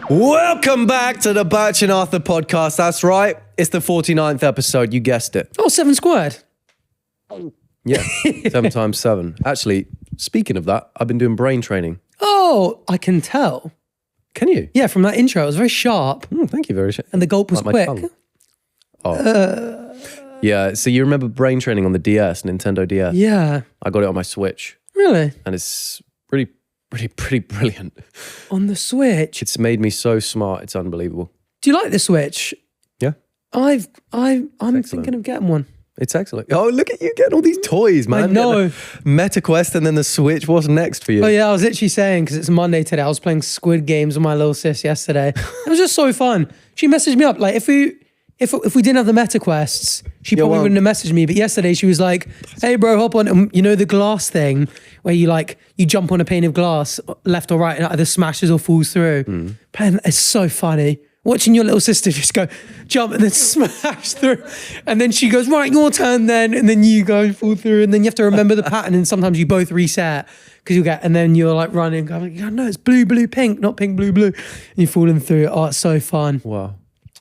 Welcome back to the Bach and Arthur podcast. That's right. It's the 49th episode. You guessed it. Oh, 7 squared. Yeah, 7 times 7. Actually, speaking of that, I've been doing brain training. Oh, I can tell. Can you? Yeah, from that intro. It was very sharp. Thank you very much. And the gulp was Like quick. Yeah, so you remember brain training on the DS, Nintendo DS? Yeah. I got it on my Switch. Really? And it's pretty brilliant. On the Switch. It's made me so smart. It's unbelievable. Do you like the Switch? Yeah. I'm thinking of getting one. It's excellent. Oh, look at you getting all these toys, man. I know. MetaQuest and then the Switch. What's next for you? Oh yeah, I was literally saying, because it's Monday today, I was playing Squid Games with my little sis yesterday. It was just so fun. She messaged me up, like, if we didn't have the MetaQuests, she probably wouldn't have messaged me. But yesterday she was like, hey bro, hop on. And you know the glass thing where you jump on a pane of glass left or right and it either smashes or falls through. Man, it's so funny. Watching your little sister just go jump and then smash through. And then she goes, right, your turn then. And then you go and fall through. And then you have to remember the pattern. And sometimes you both reset because and then you're like running. Going, no, it's blue, blue, pink, not pink, blue, blue. And you're falling through it. Oh, it's so fun. Wow.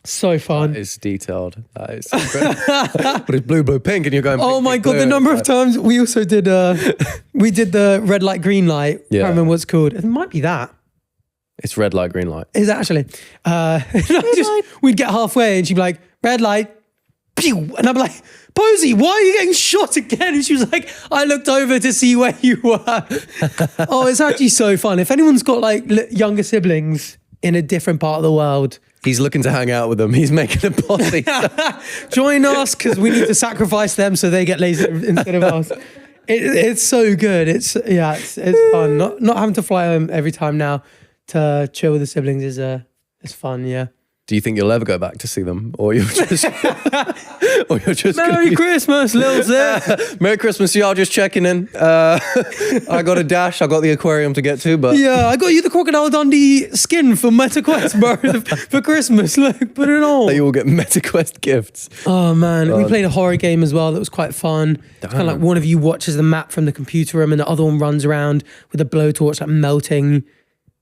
So fun. That is detailed. That is incredible. But it's blue, blue, pink, and you're going. Oh my god! The number of times we also did. We did the red light, green light. Yeah. I can't remember what it's called. It might be that. It's red light, green light. Is it actually? We'd get halfway and she'd be like, red light, pew, and I'm like, Posey, why are you getting shot again? And she was like, I looked over to see where you were. Oh, it's actually so fun. If anyone's got like younger siblings in a different part of the world. He's looking to hang out with them. He's making a posse. Join us because we need to sacrifice them so they get laser instead of us. It's so good. It's fun. Not having to fly home every time now to chill with the siblings is fun. Yeah. Do you think you'll ever go back to see them, or you're just Merry Christmas, little sis. Merry Christmas, y'all. Just checking in. I got a dash. I got the aquarium to get to, but yeah, I got you the Crocodile Dundee skin from MetaQuest, bro, for Christmas. Look, put it on. you all get MetaQuest gifts. Oh man, we played a horror game as well that was quite fun. It's kind of like one of you watches the map from the computer room, and the other one runs around with a blowtorch, like melting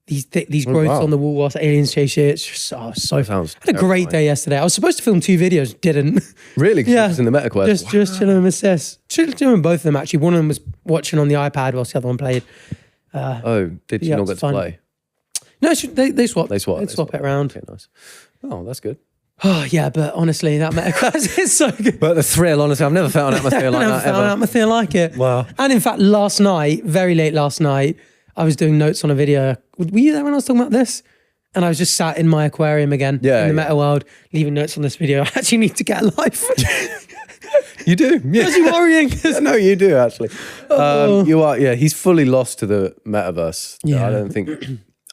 these growths on the wall whilst aliens chase you. It's just so fun. I had a great day yesterday. I was supposed to film 2 videos, didn't. Really? Yeah. It was in the MetaQuest. Just chilling with my sis. Chilling both of them actually. One of them was watching on the iPad whilst the other one played. Did you not get to play? No, they swap. They swap it around. Okay, nice. Oh, that's good. Oh yeah, but honestly, that MetaQuest is so good. But the thrill, honestly, I've never felt an atmosphere like that ever. I've never felt an atmosphere like it. Wow. And in fact, last night, very late last night, I was doing notes on a video. Were you there when I was talking about this? And I was just sat in my aquarium again in the meta world, leaving notes on this video. I actually need to get a life. You do? Yeah. Is he worrying? No, you do actually. You are, yeah, he's fully lost to the metaverse. Yeah.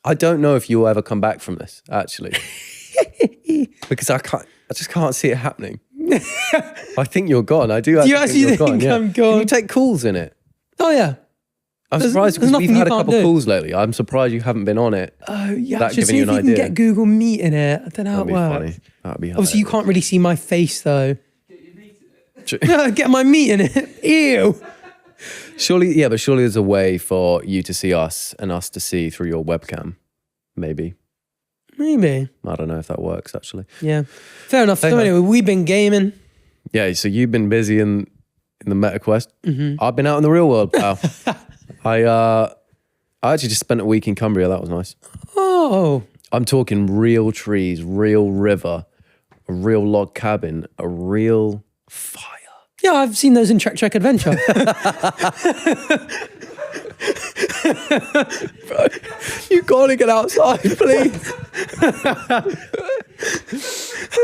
I don't know if you'll ever come back from this, actually. Because I just can't see it happening. I think you're gone. I do actually think you're gone. I'm gone? Can you take calls in it? Oh yeah. I'm surprised because we've had a couple calls lately. I'm surprised you haven't been on it. Oh yeah, That just giving see you if an you can idea. get Google Meet in it. I don't know how it works. Funny. That'd be Obviously, you can't really see my face though. Get your meat in it. No, get my meat in it. Ew. Surely there's a way for you to see us and us to see through your webcam. Maybe. I don't know if that works actually. Yeah. Fair enough. So anyway, we've been gaming. Yeah, so you've been busy in the MetaQuest. Mm-hmm. I've been out in the real world, pal. I actually just spent a week in Cumbria. That was nice. Oh. I'm talking real trees, real river, a real log cabin, a real fire. Yeah, I've seen those in Trek Adventure. Bro, you gotta get outside, please.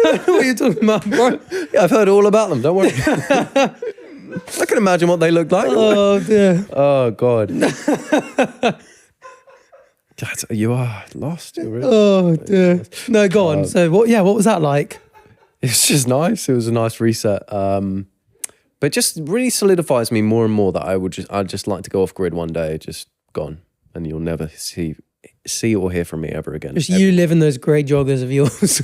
What are you talking about, bro? Yeah, I've heard all about them. Don't worry. I can imagine what they look like. Oh dear. Oh God. You are lost. Really. Oh dear. No, go on. So what was that like? It's just nice. It was a nice reset. But just really solidifies me more and more that I'd just like to go off grid one day, just gone, and you'll never see or hear from me ever again. Just you live in those grey joggers of yours.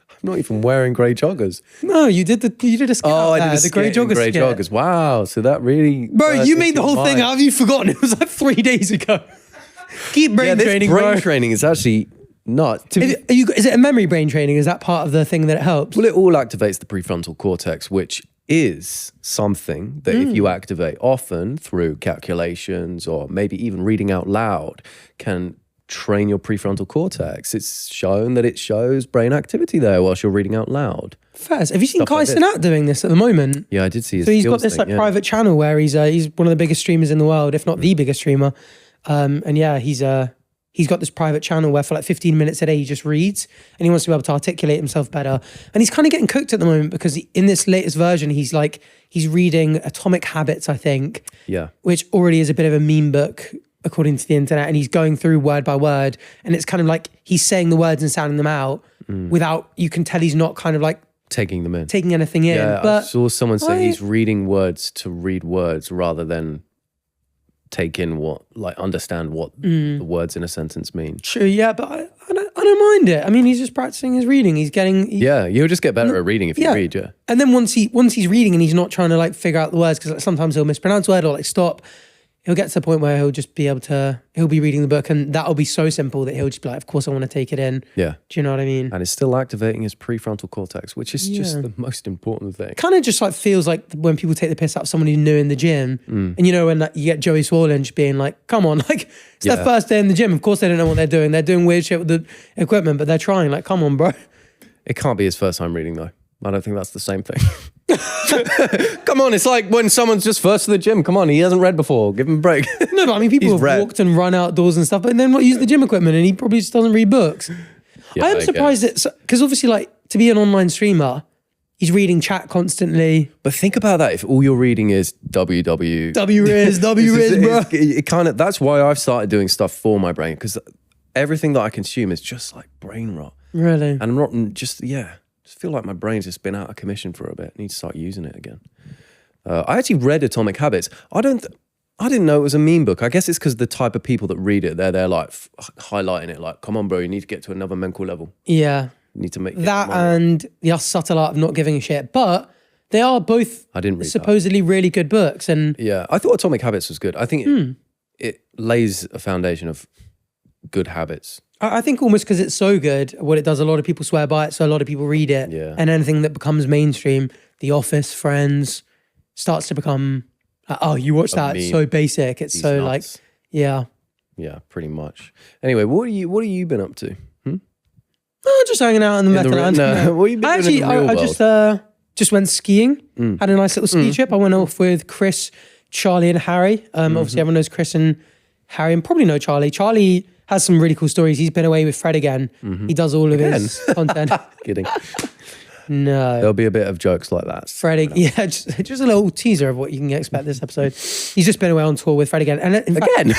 I'm not even wearing grey joggers. No, you did a skit. Oh, I did the grey joggers. Grey joggers. Wow. So that really, bro, you made the whole thing. How have you forgotten? It was like 3 days ago. Keep brain training, brain bro. training is actually not. Is it a memory brain training? Is that part of the thing that it helps? Well, it all activates the prefrontal cortex, which is something that if you activate often through calculations or maybe even reading out loud can train your prefrontal cortex. It's shown that it shows brain activity there whilst you're reading out loud. First, have you seen Kai-Cenat doing this at the moment? Yeah, I did see his So he's got this private channel where he's one of the biggest streamers in the world, if not the biggest streamer. And yeah, he's got this private channel where for like 15 minutes a day he just reads and he wants to be able to articulate himself better. And he's kind of getting cooked at the moment because in this latest version, he's reading Atomic Habits, I think. Yeah. Which already is a bit of a meme book according to the internet. And he's going through word by word. And it's kind of like he's saying the words and sounding them out without, you can tell he's not kind of like taking them in. Taking anything in. Yeah, but I saw someone say he's reading words to read words rather than take in understand what the words in a sentence mean. True, yeah, but I don't mind it. I mean, he's just practicing his reading. You'll just get better at reading if you read, yeah. And then once he's reading and he's not trying to like figure out the words, because like, sometimes he'll mispronounce a word or like stop, he'll get to the point where he'll be reading the book and that'll be so simple that he'll just be like, of course I want to take it in. Yeah. Do you know what I mean? And it's still activating his prefrontal cortex, which is just the most important thing. Kind of just like feels like when people take the piss out of someone who's new in the gym and you know, when you get Joey Swollen just being like, come on, like it's their first day in the gym. Of course they don't know what they're doing. They're doing weird shit with the equipment, but they're trying. Like, come on, bro. It can't be his first time reading though. I don't think that's the same thing. Come on, it's like when someone's just first to the gym. Come on, he hasn't read before. Give him a break. No, but I mean, people have walked and run outdoors and stuff, but then use the gym equipment and he probably just doesn't read books. Yeah, I am surprised because obviously like to be an online streamer, he's reading chat constantly. But think about that. If all you're reading is WW. W-Riz, bro. It kind of, that's why I've started doing stuff for my brain, because everything that I consume is just like brain rot. Really? And I'm not just feel like my brain's just been out of commission for a bit. I need to start using it again. I actually read Atomic Habits. I didn't know it was a meme book. I guess it's because the type of people that read it, they're like highlighting it like, come on, bro, you need to get to another mental level. Yeah. You need to make that and the subtle art of not giving a shit. But they are both supposedly really good books. And yeah, I thought Atomic Habits was good. I think it lays a foundation of good habits. I think almost because it's so good, what it does, a lot of people swear by it, so a lot of people read it. Yeah. And anything that becomes mainstream, The Office, Friends, starts to become, oh, you watch that, it's so basic. It's so nuts. Like, yeah. Yeah, pretty much. Anyway, what have you been up to? Oh, just hanging out in the Metaverse. No. What have you been doing in the real world? I just went skiing, had a nice little ski trip. I went off with Chris, Charlie and Harry. Obviously everyone knows Chris and Harry and probably know Charlie. Charlie has some really cool stories. He's been away with Fred again. He does all of his content. Kidding. No. There'll be a bit of jokes like that. Fred, yeah, just a little teaser of what you can expect this episode. He's just been away on tour with Fred again. And again?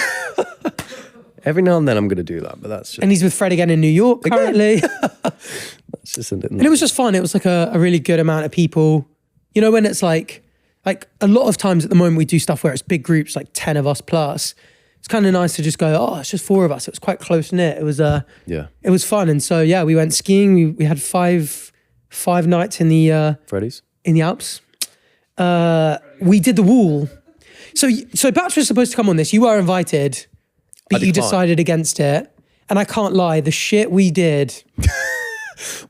Every now and then I'm going to do that, but that's just... And he's with Fred again in New York currently. That's just and it was just fun. It was like a really good amount of people. You know, when it's like a lot of times at the moment we do stuff where it's big groups, like 10 of us plus. It's kind of nice to just go, oh, it's just 4 of us. It was quite close knit. It was it was fun. And so we went skiing. We had five nights in the Freddy's in the Alps. We did the wall. So Bach was supposed to come on this. You were invited, but you decided against it. And I can't lie, the shit we did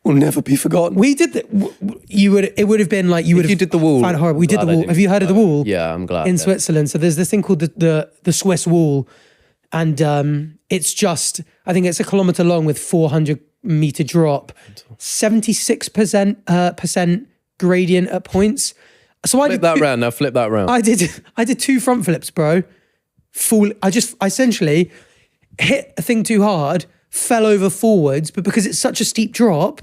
will never be forgotten. We did it would have been like you did the wall. Found it horrible. We did the wall. Have you heard of the wall? Yeah, I'm glad. In Switzerland. So there's this thing called the Swiss wall. And it's just, I think it's 1 kilometer long with 400-meter drop, 76% percent gradient at points. So flip that round now. Flip that round. I did 2 front flips, bro. I essentially hit a thing too hard, fell over forwards, but because it's such a steep drop,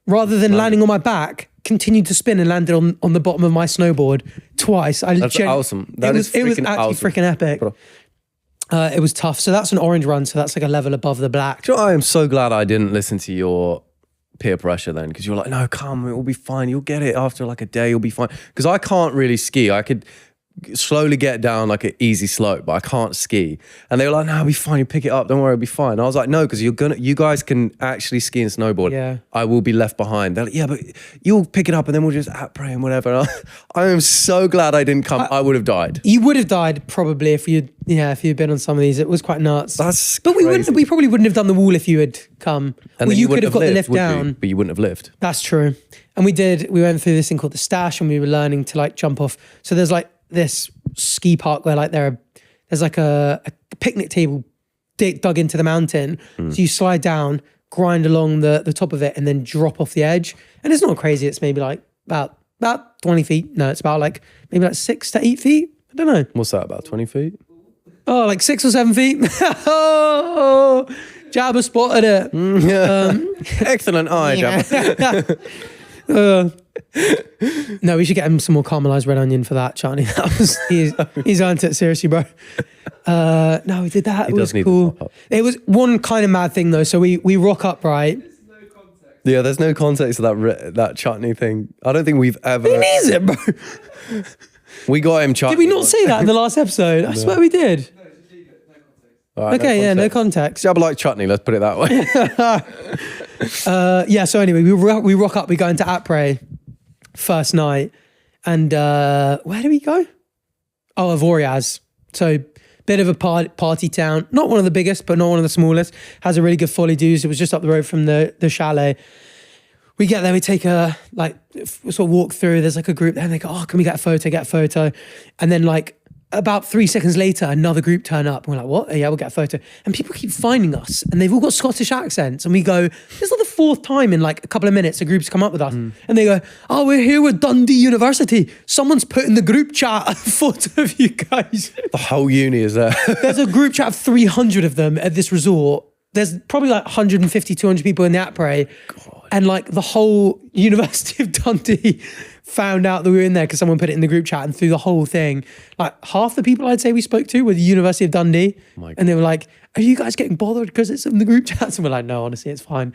rather than landing on my back, continued to spin and landed on the bottom of my snowboard twice. That's awesome. It was actually freaking epic. It was tough. So that's an orange run. So that's like a level above the black. Do you know, I am so glad I didn't listen to your peer pressure then, because you're like, no, come, it will be fine. You'll get it after like a day. You'll be fine. Because I can't really ski. I could slowly get down like an easy slope, but I can't ski. And they were like, no, it'll be fine. You pick it up. Don't worry, it'll be fine. And I was like, no, because you guys can actually ski and snowboard. Yeah. I will be left behind. They're like, yeah, but you'll pick it up and then we'll just pray and whatever. And I am so glad I didn't come. I would have died. You would have died probably if you'd been on some of these. It was quite nuts. But we probably wouldn't have done the wall if you had come. And well, you could have got lived, the lift down. but you wouldn't have lived. That's true. And we went through this thing called the stash, and we were learning to like jump off. So there's like this ski park where like there's like a picnic table dug into the mountain. So you slide down, grind along the top of it, and then drop off the edge. And it's not crazy. It's maybe like about 20 feet. No, it's about like maybe like 6 to 8 feet. I don't know. What's that, about 20 feet? Oh, like 6 or 7 feet. Oh, Jabba spotted it. Excellent eye, Jabba. No, we should get him some more caramelized red onion for that, Charlie. He's earned it, seriously, bro. No, we did that. It was cool. It was one kind of mad thing though. So we rock up, right? Yeah, there's no context to that chutney thing. I don't think we've ever. He needs it, bro. We got him chutney. Did we not say that in the last episode? I swear we did. Right, okay, no context. Jabba like chutney, let's put it that way. Yeah, so anyway, we rock up, we go into Après first night. And where do we go? Oh, Avoriaz. So bit of a party town. Not one of the biggest, but not one of the smallest. Has a really good folly do's. It was just up the road from the chalet. We get there, we take a, like, sort of walk through. There's like a group there and they go, oh, can we get a photo? And then like, about 3 seconds later, another group turn up. And we're like, what? Oh, yeah, we'll get a photo. And people keep finding us and they've all got Scottish accents. And we go, this is like the 4th time in like a couple of minutes a group's come up with us. And they go, oh, we're here with Dundee University. Someone's put in the group chat a photo of you guys. The whole uni is there. There's a group chat of 300 of them at this resort. There's probably like 150, 200 people in the Après. And like the whole University of Dundee found out that we were in there because someone put it in the group chat, and through the whole thing, like half the people I'd say we spoke to were the University of Dundee. And they were like, are you guys getting bothered because it's in the group chats? And we're like, no, honestly, it's fine.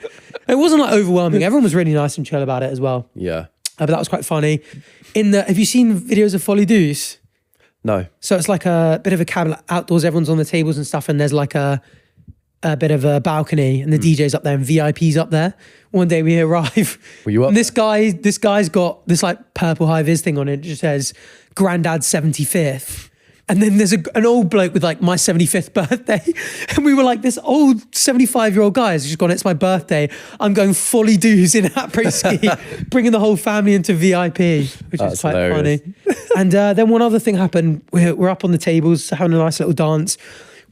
It wasn't like overwhelming. Everyone was really nice and chill about it as well. Yeah. But that was quite funny. Have you seen videos of Folly Do's? No. So it's like a bit of a cabin outdoors, everyone's on the tables and stuff, and there's like a bit of a balcony and the DJ's up there and VIP's up there. One day we arrive. Were you up? And this guy's got this like purple high-vis thing on it. It just says Granddad's 75th. And then there's an old bloke with like my 75th birthday. And we were like, this old 75-year-old guy has just gone, it's my birthday. I'm going fully dues in après ski, bringing the whole family into VIP, which is quite hilarious. Funny. And then one other thing happened. We're up on the tables having a nice little dance.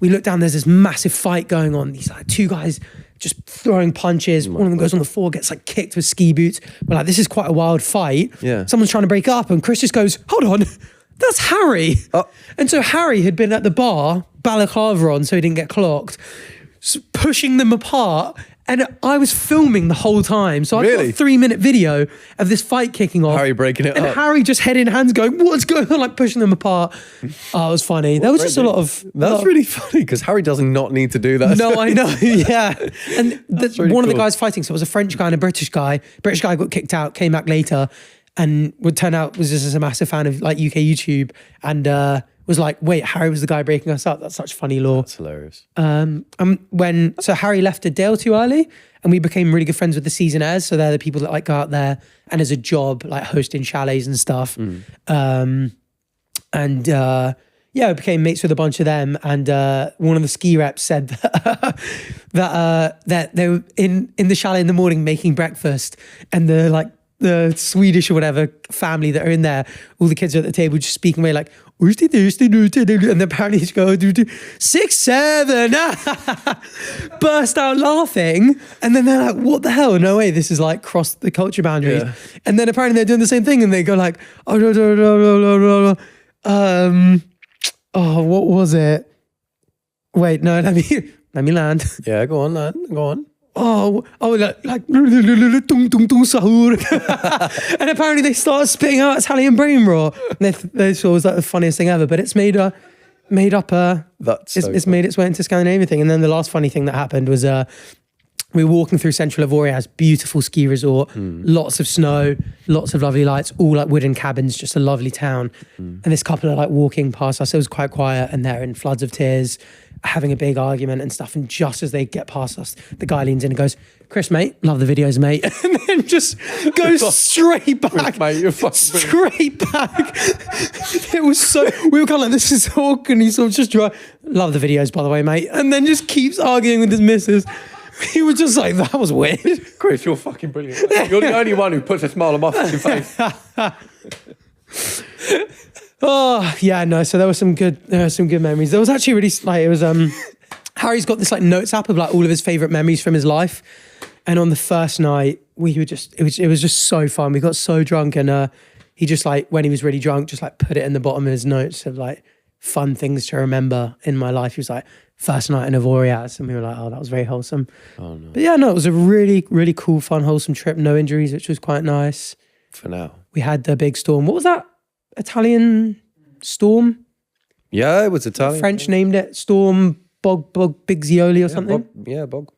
We look down, there's this massive fight going on. These like 2 guys just throwing punches. One of them goes on the floor, gets like kicked with ski boots. We're like, this is quite a wild fight. Yeah. Someone's trying to break up and Chris just goes, hold on, that's Harry. Oh. And so Harry had been at the bar, balaclava on so he didn't get clocked, pushing them apart. And I was filming the whole time. So I've got a 3-minute video of this fight kicking off. Harry breaking it up. And Harry just head in hands going, what's going on? Like pushing them apart. Oh, it was funny. There was just a lot of... That's really funny because Harry does not need to do that. No, I know. Yeah. And really one of the guys fighting, so it was a French guy and a British guy. British guy got kicked out, came back later and would turn out was just a massive fan of like UK YouTube and was like, wait, Harry was the guy breaking us up. That's such funny lore. That's hilarious. So Harry left a day or 2 early and we became really good friends with the seasonaires. So they're the people that like go out there and as a job, like hosting chalets and stuff. We became mates with a bunch of them. And one of the ski reps said that they were in the chalet in the morning making breakfast and the Swedish or whatever family that are in there, all the kids are at the table just speaking away like, and apparently just go 6, 7, burst out laughing, and then they're like, what the hell? No way, this is like crossed the culture boundaries. Yeah. And then apparently they're doing the same thing and they go like, what was it? Wait, no, let me land. Yeah, go on, go on. Like tung tung tung sahur, and apparently they started spitting out Italian brain raw. And they thought it was like the funniest thing ever. But it's made up. It's made its way into Scandinavian thing. And then the last funny thing that happened was We were walking through Central Avoriaz, beautiful ski resort, lots of snow, lots of lovely lights, all like wooden cabins, just a lovely town. And this couple are like walking past us. It was quite quiet and they're in floods of tears, having a big argument and stuff. And just as they get past us, the guy leans in and goes, "Chris, mate, love the videos, mate." And then just goes straight back. Mate, you're fucking straight back. It was so, we were kind of like, this is awkward. And he sort of just "Love the videos, by the way, mate." And then just keeps arguing with his missus. He was just like, that was weird. Chris, you're fucking brilliant. You're the only one who puts a smile on my fucking face. Oh yeah, no. So there were some good memories. There was actually really like it was. Harry's got this like notes app of like all of his favorite memories from his life, and on the first night we were just it was just so fun. We got so drunk, and he just like when he was really drunk, just like put it in the bottom of his notes of like fun things to remember in my life. He was like, first night in Avoriaz, and we were like, oh, that was very wholesome. Oh no. But yeah, no, it was a really, really cool, fun, wholesome trip. No injuries, which was quite nice. For now. We had the big storm. What was that? Italian storm? Yeah, it was Italian. French named it. Storm Bog Big Zioli or something? Bog.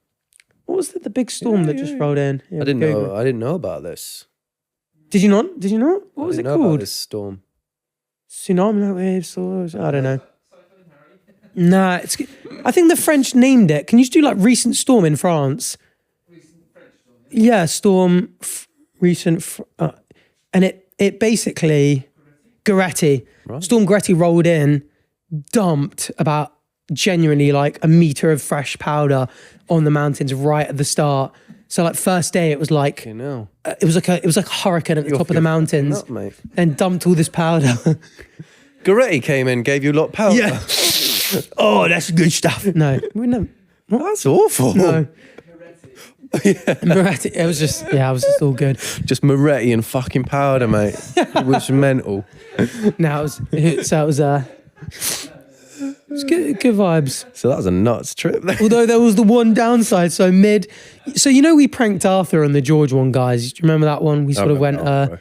What was the big storm that just rolled in? Yeah, I didn't know about this. Did you not? What was it called? About this storm. Tsunami waves or I don't know. Nah, I think the French named it. Can you just do like recent storm in France? Recent French storm. Yeah, storm, and it basically, Goretti, right. Storm Goretti rolled in, dumped about genuinely like a meter of fresh powder on the mountains right at the start. So like first day it was like, it was like a hurricane at the top of the mountains, and dumped all this powder. Goretti came in, gave you a lot of powder. Yeah. Oh, that's good stuff. No, we never. What? That's awful. No. Moretti. It was just all good. Just Moretti and fucking powder, mate. It was mental. No, it was good vibes. So that was a nuts trip. Although there was the one downside. So we pranked Arthur on the George one, guys. Do you remember that one? We sort of went. What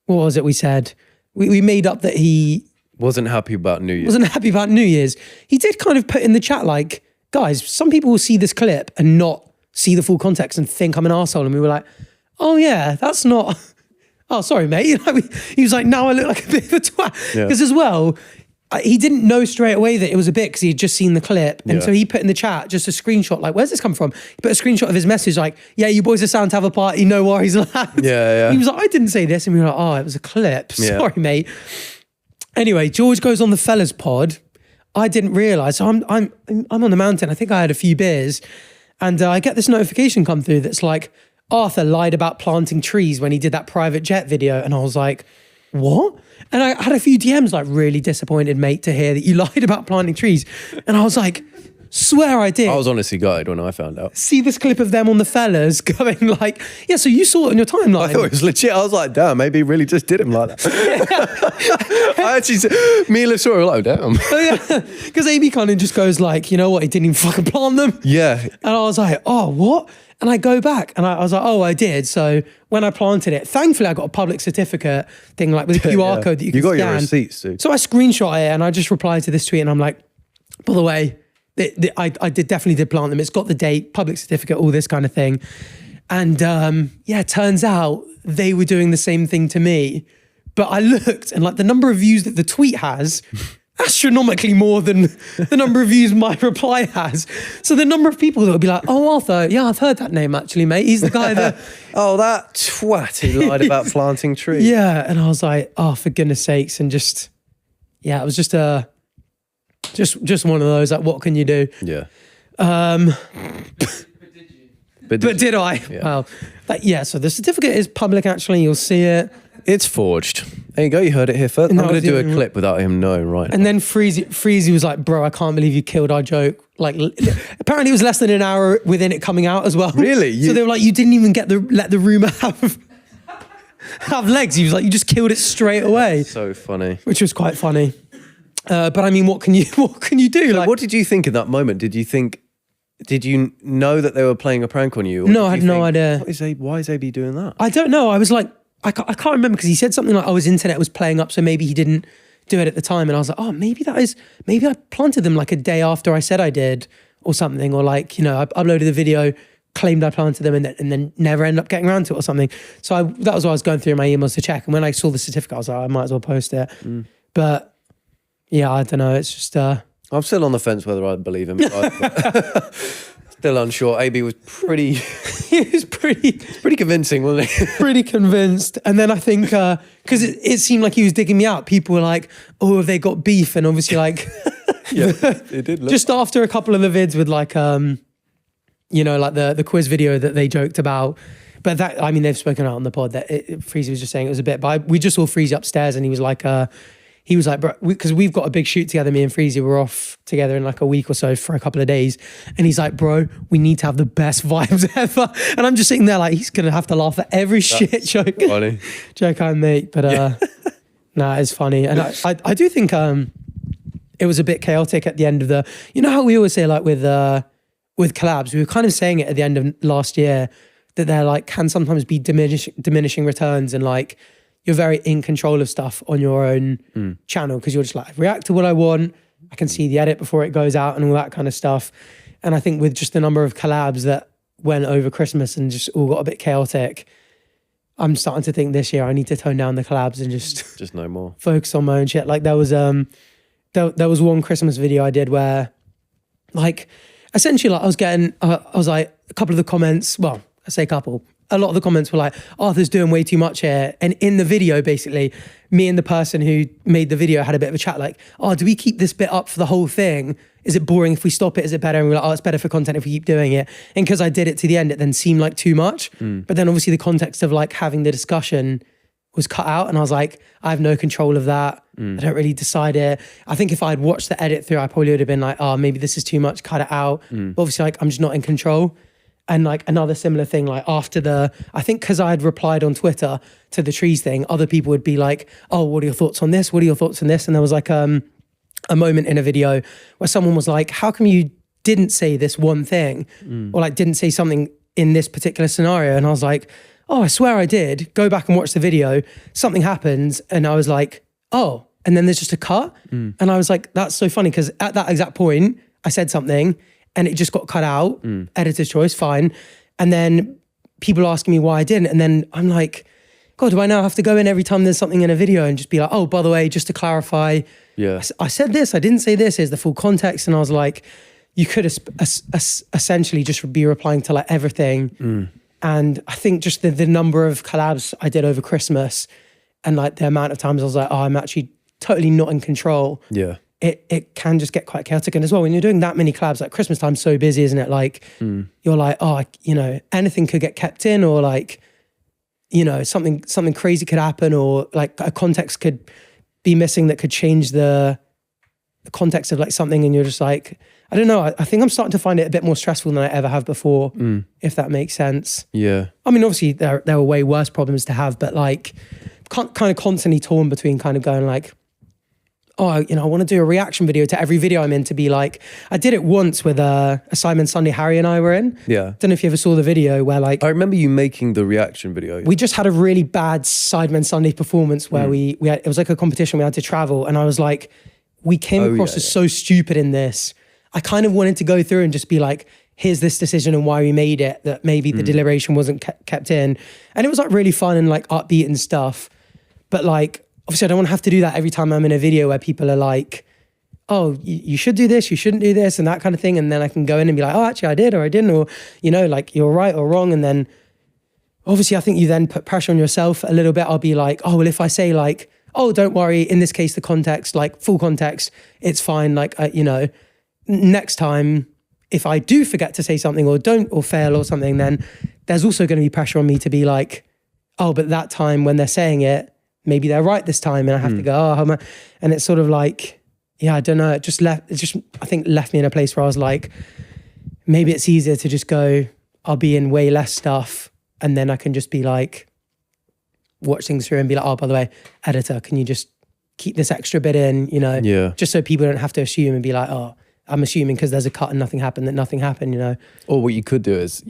was it? We said we made up that he wasn't happy about New Year's. Wasn't happy about New Year's. He did kind of put in the chat like, guys, some people will see this clip and not see the full context and think I'm an arsehole. And we were like, oh yeah, that's not, oh sorry mate. He was like, now I look like a bit of a twat. Because as well, he didn't know straight away that it was a bit because he had just seen the clip. And so he put in the chat just a screenshot, like, where's this come from? He put a screenshot of his message like, yeah, you boys are sound to have a party, no worries, lad. Yeah. He was like, I didn't say this. And we were like, oh, it was a clip. Sorry mate. Anyway, George goes on the fellas pod. I didn't realise. So I'm on the mountain. I think I had a few beers, and I get this notification come through that's like, Arthur lied about planting trees when he did that private jet video, and I was like, what? And I had a few DMs like, really disappointed, mate, to hear that you lied about planting trees, and I was like, swear I did. I was honestly gutted when I found out. See this clip of them on the fellas going like, yeah, so you saw it on your timeline. I thought it was legit. I was like, damn, maybe he really just did him like that. I actually said, Mila saw it like, damn. Oh, yeah, because Amy kind of just goes like, you know what, he didn't even fucking plant them. Yeah. And I was like, oh, what? And I go back and I was like, oh, I did. So when I planted it, thankfully I got a public certificate thing like with a QR code that you can scan. You got your receipts, dude. So I screenshot it and I just replied to this tweet and I'm like, by the way, I definitely did plant them. It's got the date, public certificate, all this kind of thing. And turns out they were doing the same thing to me. But I looked and like the number of views that the tweet has, astronomically more than the number of views my reply has. So the number of people that would be like, oh, Arthur, yeah, I've heard that name actually, mate. He's the guy that... Oh, that twat who lied about planting trees. Yeah, and I was like, oh, for goodness sakes. And just, yeah, it was just one of those, like, what can you do? Yeah. But did I? Yeah. Well, so the certificate is public, actually. You'll see it. It's forged. There you go. You heard it here first. I'm going to do a clip without him knowing right now. And then Freezy was like, bro, I can't believe you killed our joke. Like, apparently it was less than an hour within it coming out as well. Really? So they were like, you didn't even let the rumor have legs. He was like, you just killed it straight away. So funny. Which was quite funny. But I mean, what can you do? So like, what did you think in that moment? Did you know that they were playing a prank on you? No, I had no idea. Why is AB doing that? I don't know. I was like, I can't remember because he said something like, his internet was playing up, so maybe he didn't do it at the time. And I was like, oh, maybe I planted them like a day after I said I did or something. Or like, I uploaded the video claimed I planted them and then never end up getting around to it or something. So that was what I was going through my emails to check. And when I saw the certificate, I was like, I might as well post it. But yeah, I don't know. It's just... I'm still on the fence whether I believe him. Still unsure. AB was pretty... he was pretty convincing, wasn't he? pretty convinced. And then I think, because it seemed like he was digging me out, people were like, oh, have they got beef? And obviously like... Yeah, it did look... Just after a couple of the vids with like, you know, like the quiz video that they joked about. But that, I mean, they've spoken out on the pod that Freezy was just saying it was a bit, but we just saw Freezy upstairs and he was like, bro, because we've got a big shoot together, me and Freezy were off together in like a week or so for a couple of days. And he's like, bro, we need to have the best vibes ever. And I'm just sitting there like, he's going to have to laugh at every shit joke I make. But nah, it's funny. And I do think it was a bit chaotic at the end of the, you know how we always say like with collabs, we were kind of saying it at the end of last year that there like can sometimes be diminishing returns and like you're very in control of stuff on your own channel because you're just like, I react to what I want. I can see the edit before it goes out and all that kind of stuff. And I think with just the number of collabs that went over Christmas and just all got a bit chaotic, I'm starting to think this year I need to tone down the collabs and just no more. Focus on my own shit. Like there was one Christmas video I did where like essentially like I was like a couple of the comments, well, I say couple, a lot of the comments were like, Arthur's doing way too much here. And in the video, basically, me and the person who made the video had a bit of a chat like, oh, do we keep this bit up for the whole thing? Is it boring if we stop it? Is it better? And we're like, oh, it's better for content if we keep doing it. And because I did it to the end, it then seemed like too much. But then obviously the context of like having the discussion was cut out. And I was like, I have no control of that. I don't really decide it. I think if I'd watched the edit through, I probably would have been like, oh, maybe this is too much, cut it out. But obviously like, I'm just not in control. And like another similar thing, like after I think because I had replied on Twitter to the trees thing, other people would be like, oh, what are your thoughts on this? What are your thoughts on this? And there was like a moment in a video where someone was like, how come you didn't say this one thing? Or like didn't say something in this particular scenario? And I was like, oh, I swear I did. Go back and watch the video. Something happens. And I was like, oh, and then there's just a cut. And I was like, that's so funny because at that exact point, I said something and it just got cut out, editor's choice, fine. And then people asking me why I didn't. And then I'm like, God, do I now have to go in every time there's something in a video and just be like, oh, by the way, just to clarify, I said this, I didn't say this, here's the full context. And I was like, you could essentially just be replying to like everything. And I think just the number of collabs I did over Christmas and like the amount of times I was like, oh, I'm actually totally not in control. Yeah. It can just get quite chaotic. And as well, when you're doing that many collabs, like Christmas time's so busy, isn't it? Like you're like, oh, you know, anything could get kept in or like, you know, something crazy could happen or like a context could be missing that could change the context of like something. And you're just like, I don't know. I think I'm starting to find it a bit more stressful than I ever have before, if that makes sense. Yeah. I mean, obviously there were way worse problems to have, but like kind of constantly torn between kind of going like, oh, you know, I want to do a reaction video to every video I'm in to be like, I did it once with a Simon Sunday Harry and I were in. Yeah. Don't know if you ever saw the video where like... I remember you making the reaction video. We just had a really bad Sidemen Sunday performance where we had, it was like a competition, we had to travel and I was like, we came across as so stupid in this. I kind of wanted to go through and just be like, here's this decision and why we made it, that maybe the deliberation wasn't kept in. And it was like really fun and like upbeat and stuff. But like, obviously I don't want to have to do that every time I'm in a video where people are like, oh, you should do this, you shouldn't do this and that kind of thing. And then I can go in and be like, oh, actually I did or I didn't, or, you know, like you're right or wrong. And then obviously I think you then put pressure on yourself a little bit. I'll be like, oh, well, if I say like, oh, don't worry, in this case, the context, like full context, it's fine. Like, you know, next time, if I do forget to say something or don't, or fail or something, then there's also going to be pressure on me to be like, oh, but that time when they're saying it, maybe they're right this time. And I have to go, oh, how am I? And it's sort of like, yeah, I don't know. I think left me in a place where I was like, maybe it's easier to just go, I'll be in way less stuff. And then I can just be like, watch things through and be like, oh, by the way, editor, can you just keep this extra bit in, you know? Yeah. Just so people don't have to assume and be like, oh, I'm assuming because there's a cut and nothing happened, that nothing happened, you know? Or what you could do is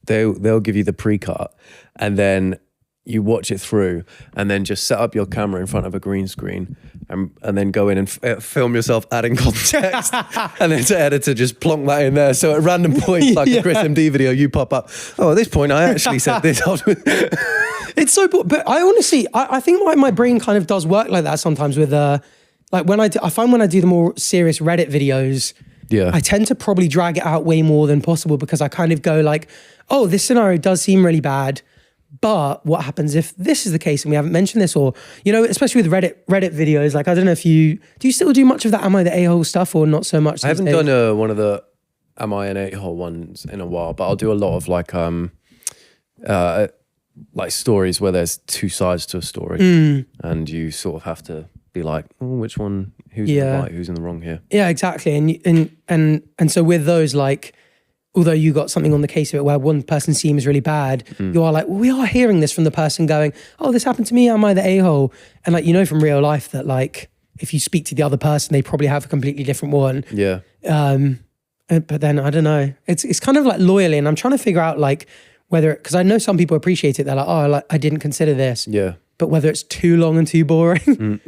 they'll give you the pre-cut and then you watch it through and then just set up your camera in front of a green screen and then go in and film yourself adding context and then to editor just plonk that in there. So at random points, like a ChrisMD video, you pop up, oh, at this point, I actually said this. It's so, but I honestly, I think my brain kind of does work like that sometimes with, like when I find when I do the more serious Reddit videos, I tend to probably drag it out way more than possible because I kind of go like, oh, this scenario does seem really bad. But what happens if this is the case and we haven't mentioned this? Or, you know, especially with Reddit videos, like, I don't know if do you still do much of that Am I the A-hole stuff or not so much? I haven't done one of the Am I an A-hole ones in a while, but I'll do a lot of like stories where there's two sides to a story and you sort of have to be like, oh, which one, who's in the right, who's in the wrong here? Yeah, exactly. And so with those, like, although you got something on the case of it where one person seems really bad, you are like, well, we are hearing this from the person going, oh, this happened to me, am I the a-hole? And like, you know from real life that like, if you speak to the other person, they probably have a completely different one. Yeah. But then, I don't know, it's kind of like loyally, and I'm trying to figure out like whether, because I know some people appreciate it, they're like, oh, like, I didn't consider this. Yeah. But whether it's too long and too boring.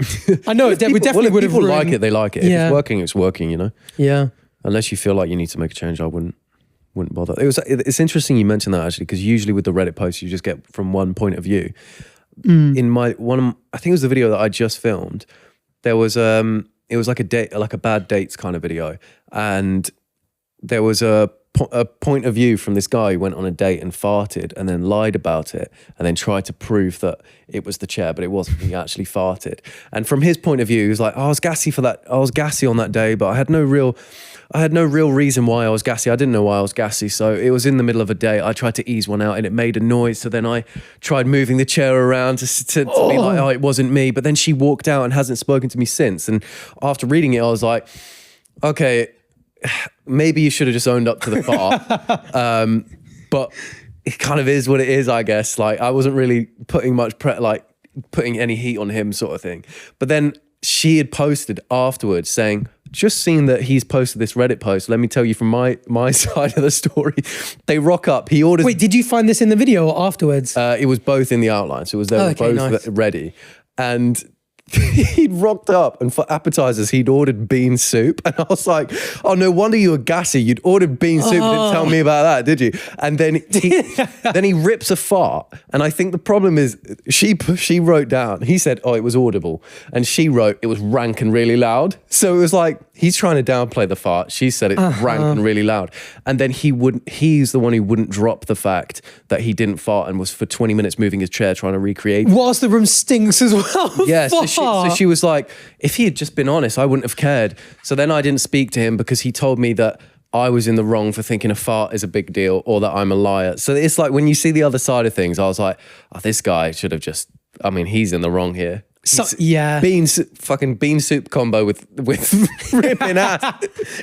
I know, we definitely would have people like it, they like it. If it's working, it's working, you know? Yeah. Unless you feel like you need to make a change, I wouldn't bother. It's interesting you mentioned that actually, because usually with the Reddit posts you just get from one point of view. In I think it was the video that I just filmed, there was it was like a bad dates kind of video, and there was a point of view from this guy who went on a date and farted and then lied about it and then tried to prove that it was the chair, but it wasn't. He actually farted. And from his point of view, he was like, oh, I was gassy for that. I was gassy on that day, but I had no real reason why I was gassy. I didn't know why I was gassy. So it was in the middle of a day. I tried to ease one out and it made a noise. So then I tried moving the chair around to be like, oh, it wasn't me. But then she walked out and hasn't spoken to me since. And after reading it, I was like, okay, maybe you should have just owned up to the fart. But it kind of is what it is, I guess. Like, I wasn't really putting putting any heat on him sort of thing. But then she had posted afterwards saying, just seen that he's posted this Reddit post. Let me tell you from my side of the story. They rock up. He orders. Wait, did you find this in the video or afterwards? It was both in the outline. So it was both ready. And he'd rocked up, and for appetizers he'd ordered bean soup, and I was like, oh, no wonder you were gassy. You'd ordered bean soup and didn't tell me about that, did you? And then he rips a fart, and I think the problem is she wrote down, he said, oh, it was audible, and she wrote it was rank and really loud. So it was like, he's trying to downplay the fart. She said it's rank and really loud. And then he's the one who wouldn't drop the fact that he didn't fart and was for 20 minutes moving his chair trying to recreate. Whilst the room stinks as well. Yeah, so she was like, if he had just been honest, I wouldn't have cared. So then I didn't speak to him because he told me that I was in the wrong for thinking a fart is a big deal or that I'm a liar. So it's like when you see the other side of things, I was like, oh, this guy should have just, he's in the wrong here. Fucking bean soup combo with ripping ass.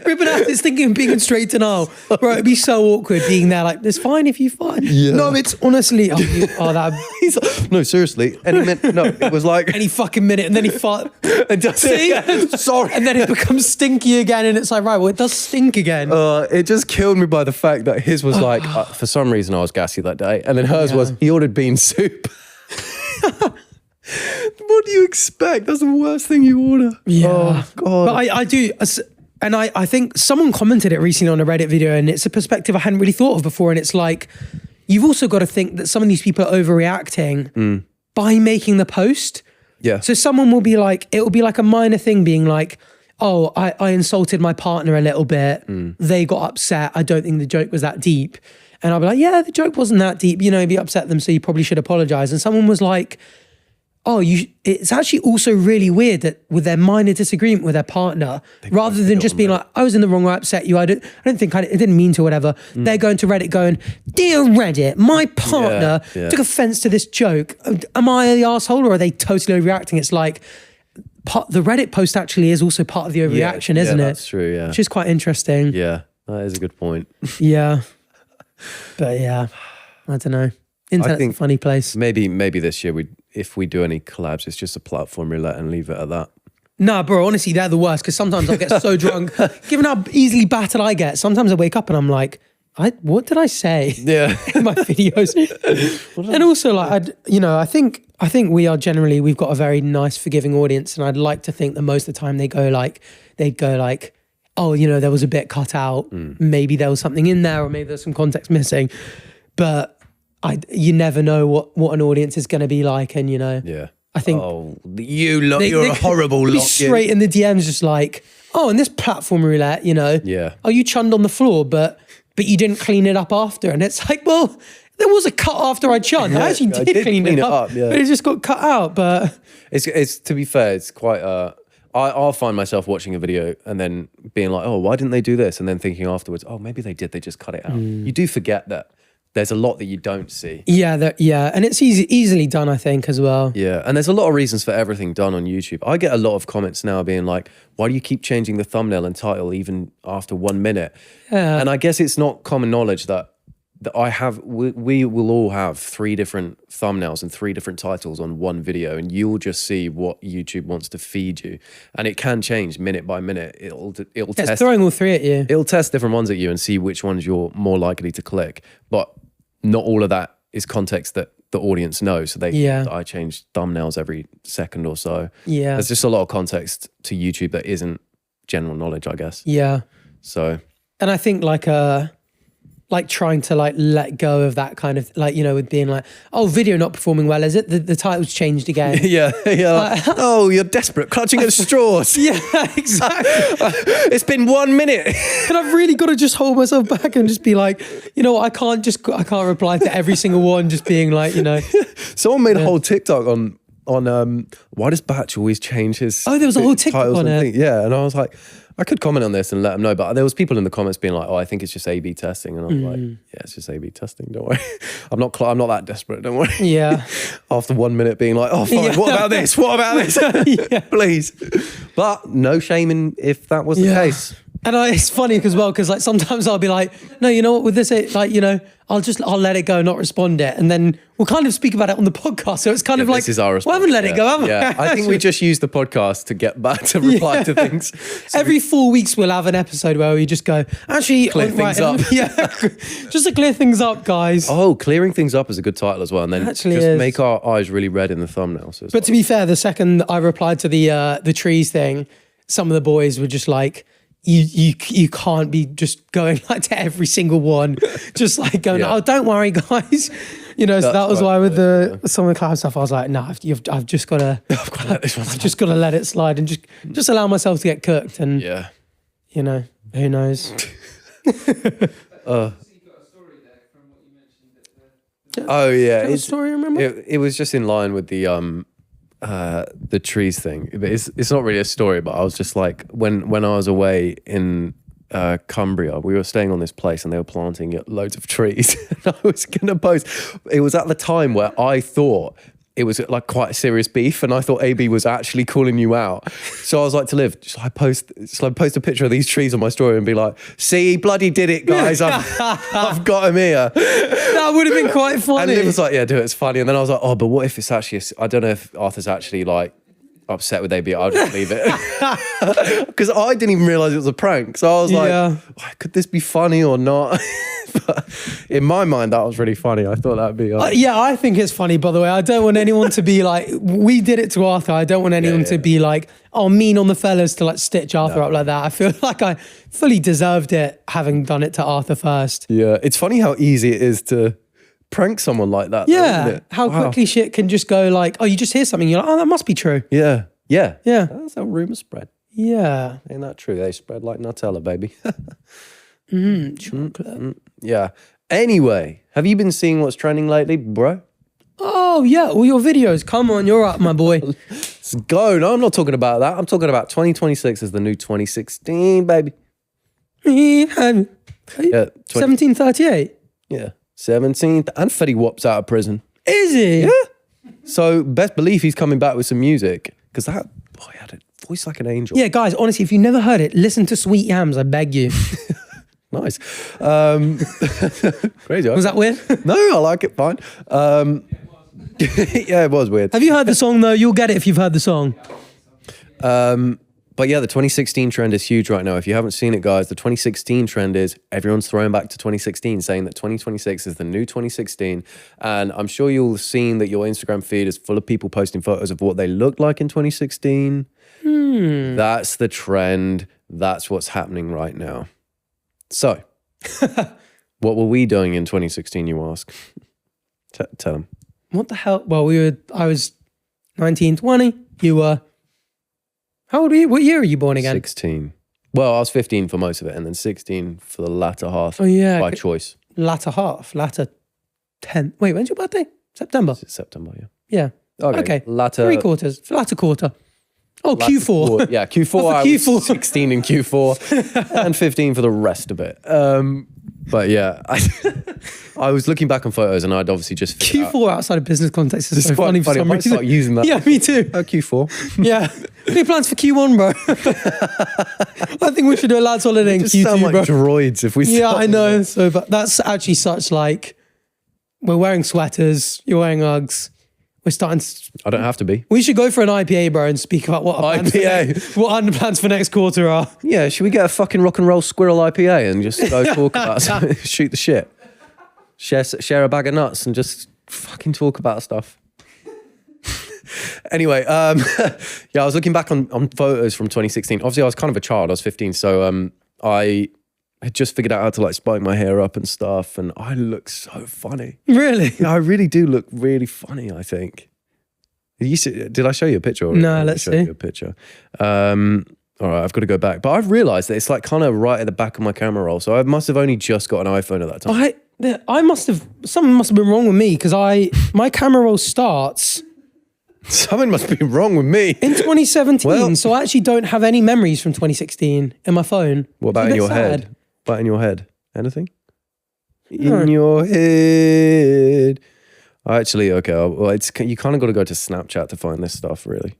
Ripping ass is thinking of being in straight denial. Bro, it'd be so awkward being there like, it's fine if you fart. Yeah. No, it's honestly, he's like, no, seriously. And he meant, no, it was like. Any fucking minute, and then he fart. And does it. Sorry. And then it becomes stinky again, and it's like, right, well, it does stink again. It just killed me by the fact that his was like, for some reason I was gassy that day. And then hers was, he ordered bean soup. What do you expect? That's the worst thing you order. Yeah. Oh, God. But I do, and I think someone commented it recently on a Reddit video, and it's a perspective I hadn't really thought of before. And it's like, you've also got to think that some of these people are overreacting by making the post. Yeah. So someone will be like, it will be like a minor thing being like, oh, I insulted my partner a little bit. They got upset. I don't think the joke was that deep. And I'll be like, yeah, the joke wasn't that deep. You know, you upset them, so you probably should apologize. And someone was like, oh, it's actually also really weird that with their minor disagreement with their partner, rather than just being like, I was in the wrong, I upset you, I didn't mean to, whatever. They're going to Reddit going, dear Reddit, my partner took offense to this joke. Am I the asshole, or are they totally overreacting? It's like, the Reddit post actually is also part of the overreaction, isn't it? That's true, yeah. Which is quite interesting. Yeah, that is a good point. Yeah. But yeah, I don't know. Internet's a funny place. Maybe this year if we do any collabs, it's just a platform roulette and leave it at that. Nah, bro, honestly, they're the worst, because sometimes I get so drunk. Given how easily battered I get, sometimes I wake up and I'm like, what did I say Yeah. in my videos? And also, like, I think we've got a very nice, forgiving audience, and I'd like to think that most of the time they'd go like, oh, there was a bit cut out. Maybe there was something in there, or maybe there's some context missing. But you never know what an audience is going to be like, and Yeah. I think you're a horrible lot. Be straight in the DMs, just like, oh, in this platform roulette, Yeah. oh, you chunned on the floor, but you didn't clean it up after, and it's like, well, there was a cut after I chunned. Yeah, I actually did clean it up, yeah. but it just got cut out. But It's to be fair, it's quite. I'll find myself watching a video and then being like, oh, why didn't they do this? And then thinking afterwards, oh, maybe they did. They just cut it out. You do forget that there's a lot that you don't see. Yeah, and it's easily done, I think, as well. Yeah, and there's a lot of reasons for everything done on YouTube. I get a lot of comments now being like, why do you keep changing the thumbnail and title even after 1 minute? Yeah. And I guess it's not common knowledge that we will all have 3 different thumbnails and 3 different titles on one video, and you'll just see what YouTube wants to feed you, and it can change minute by minute. It'll test. It's throwing all 3 at you. It'll test different ones at you and see which ones you're more likely to click, but not all of that is context that the audience knows. So I change thumbnails every second or so. Yeah, there's just a lot of context to YouTube that isn't general knowledge, I guess. Yeah. So, and I think like trying to like let go of that kind of with being like, oh, video not performing well, is it? The title's changed again. yeah. Oh, you're desperate, clutching at straws. Yeah, exactly. It's been 1 minute. And I've really got to just hold myself back and just be like, I can't reply to every single one, just being like, Someone made a whole TikTok on why does Bach always change his there was a whole TikTok on it. Yeah, and I was like, I could comment on this and let them know, but there was people in the comments being like, oh, I think it's just A/B testing, and I'm like, yeah, it's just A/B testing, don't worry. I'm not that desperate, don't worry. Yeah. After 1 minute being like, oh, fine, Yeah. what about this? Yeah. Please. But no shame if that was the case. And it's funny as well, because like sometimes I'll be like, no, you know what, with this, I'll let it go, not respond it. And then we'll kind of speak about it on the podcast. So it's kind of like, this is our response. We haven't let it go, have we? Yeah, I think we just use the podcast to get back to reply to things. So every 4 weeks we'll have an episode where we just go, actually, clear things up. Yeah, just to clear things up, guys. Oh, clearing things up is a good title as well. And then Actually just is. make our eyes really red in the thumbnail. So But to be fair, the second I replied to the trees thing, some of the boys were just like, you can't be just going like to every single one, just like going, oh, don't worry, guys. So that was why with some of the cloud stuff, I was like, no, I've just got to let this one. I've just got to let it slide and just allow myself to get cooked. And who knows? Oh yeah, Is story, remember? It was just in line with the trees thing. It's not really a story, but I was just like, when I was away in Cumbria, we were staying on this place and they were planting loads of trees. And I was gonna post. It was at the time where I thought it was like quite a serious beef, and I thought AB was actually calling you out. So I was like, to Liv, shall I post a picture of these trees on my story and be like, see, he bloody did it, guys. I've got him here. That would have been quite funny. And Liv was like, yeah, do it, it's funny. And then I was like, oh, but what if it's actually, I don't know if Arthur's actually like upset with AB, I'll just leave it. Because I didn't even realise it was a prank. So I was like, could this be funny or not? But in my mind, that was really funny. I thought that'd be I think it's funny, by the way. I don't want anyone to be like, we did it to Arthur. I don't want anyone to be like, oh, mean on the fellas to like stitch Arthur up like that. I feel like I fully deserved it having done it to Arthur first. Yeah, it's funny how easy it is to prank someone like that. Yeah, though, isn't it? how quickly shit can just go like, oh, you just hear something, you're like, oh, that must be true. Yeah. That's how rumours spread. Yeah. Ain't that true? They spread like Nutella, baby. Chocolate. Yeah. Anyway, have you been seeing what's trending lately, bro? Oh, yeah, all your videos. Come on, you're up, my boy. Let's go. No, I'm not talking about that. I'm talking about 2026 as the new 2016, baby. Yeah, 1738. Yeah, 17th. And Fetty Wap's out of prison. Is he? Yeah. So best believe he's coming back with some music, because that boy had a voice like an angel. Yeah, guys, honestly, if you've never heard it, listen to Sweet Yams, I beg you. Nice. Crazy. Was that weird? No, I like it. Fine. Yeah, it was weird. Have you heard the song, though? You'll get it if you've heard the song. But yeah, the 2016 trend is huge right now. If you haven't seen it, guys, the 2016 trend is everyone's throwing back to 2016, saying that 2026 is the new 2016. And I'm sure you'll have seen that your Instagram feed is full of people posting photos of what they looked like in 2016. That's the trend. That's what's happening right now. So, what were we doing in 2016, you ask? Tell them. What the hell? Well, I was 19, 20. You were... How old were you? What year are you born again? 16. Well, I was 15 for most of it, and then 16 for the latter half by choice. Latter 10th. Wait, when's your birthday? September? September, yeah. Yeah. Okay. Latter 3/4. Latter quarter. Oh, Q4. Yeah, Q4. I was 16 in Q4 and 15 for the rest of it. But yeah, I was looking back on photos and I'd obviously just Q4 outside of business context is so funny for some I might reason. start using that. Yeah, me too. Q4. Yeah. Any plans for Q1, bro? I think we should do a lads holiday in Just Q2, sound like bro. droids if we Yeah, start I know. So, but that's actually such like, we're wearing sweaters, you're wearing Uggs. We're starting to... I don't have to be. We should go for an IPA, bro, and speak about what our plans for next quarter are. Yeah, should we get a fucking rock and roll squirrel IPA and just go talk about shoot the shit? Share a bag of nuts and just fucking talk about stuff. Anyway, yeah, I was looking back on photos from 2016. Obviously, I was kind of a child. I was 15, so I had just figured out how to like spike my hair up and stuff, and I look so funny. Really? Yeah, I really do look really funny, I think. Did I show you a picture? No, let's see. You a picture. All right, I've got to go back. But I've realised that it's like kind of right at the back of my camera roll, so I must have only just got an iPhone at that time. Something must have been wrong with me because my camera roll starts... Something must be wrong with me. In 2017, Well, so I actually don't have any memories from 2016 in my phone. What about in your head? What about in your head? Anything? No. In your head. Actually, okay. Well, you kind of got to go to Snapchat to find this stuff, really.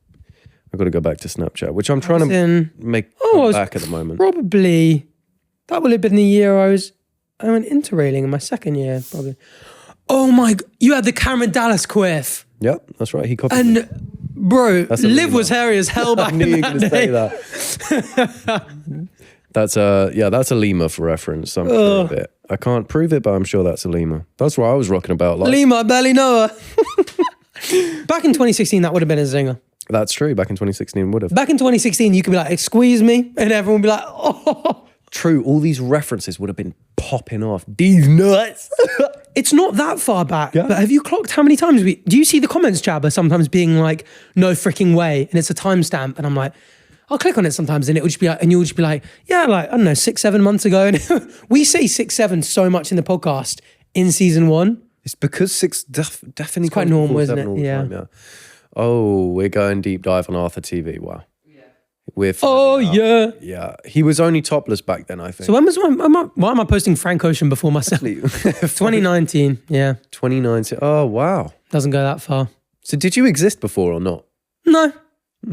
I've got to go back to Snapchat, which I'm trying to make back at the moment. Probably, that would have been the year I went interrailing in my second year, probably. Oh my, you had the Cameron Dallas quiff. Yep, that's right. He copied And it. bro, Liv was hairy as hell back I knew in you were that going to day. say that. That's a Lima for reference. I'm sure of it. I can't prove it, but I'm sure that's a Lima. That's what I was rocking about. Like, Lima, I barely know her. Back in 2016, that would have been a zinger. That's true. Back in 2016, would have. Back in 2016, you could be like, squeeze me, and everyone would be like, oh. True. All these references would have been popping off. These nuts. It's not that far back, Yeah. but have you clocked how many times do you see the comments, Jabba, sometimes being like, no freaking way, and it's a timestamp, and I'm like, I'll click on it sometimes, and it would just be like, and you'll just be like, yeah, like, I don't know, 6-7 months ago, and we say 6-7 so much in the podcast in season 1. It's because definitely It's quite normal, isn't it? all the Yeah. time, yeah. Oh, we're going deep dive on arthurtv. Wow. We're Oh, finding out. yeah. Yeah. He was only topless back then, I think. So why am I posting Frank Ocean before myself? 2019, yeah. 2019. Oh, wow. Doesn't go that far. So did you exist before or not? No.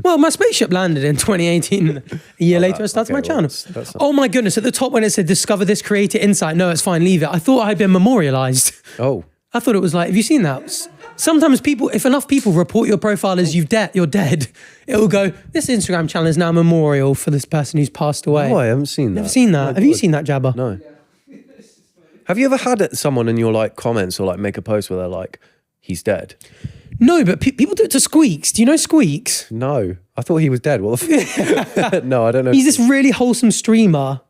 Well, my spaceship landed in 2018. A year later, I started my channel. That's Oh my goodness, at the top when it said discover this creator insight, no, it's fine, leave it. I thought I'd been memorialized. Oh. I thought it was like, have you seen that? Sometimes if enough people report your profile as you're dead, it will go, this Instagram channel is now a memorial for this person who's passed away. Oh, I haven't seen that. Never seen that. Oh, Have you God. seen that, Jabba? No. Have you ever had someone in your like comments or like make a post where they're like, he's dead? No, but people do it to Squeaks. Do you know Squeaks? No. I thought he was dead. What the f- No, I don't know. He's this really wholesome streamer.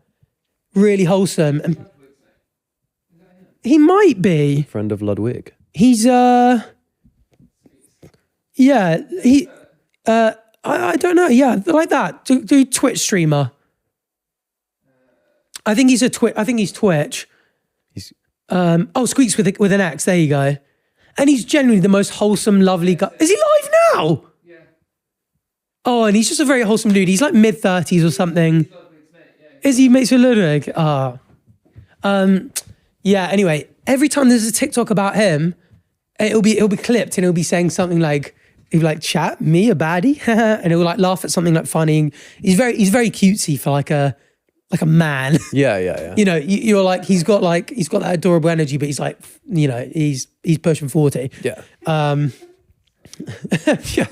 Really wholesome. And he might be. Friend of Ludwig. He's yeah, I don't know. Yeah, like that. Do Twitch streamer. I think he's Twitch. He's Squeaks with an X. There you go. And he's genuinely the most wholesome, lovely guy. Is he live now? Yeah. Oh, and he's just a very wholesome dude. He's like mid-30s or something. Is he mates with Ludwig? Yeah. Anyway, every time there's a TikTok about him, it'll be clipped and it'll be saying something like, he'll be like, chat, me, a baddie? And he'll like laugh at something like funny. He's very cutesy for like a man. Yeah. You know, you're like, he's got that adorable energy, but he's like, you know, he's pushing 40. Yeah. Yeah.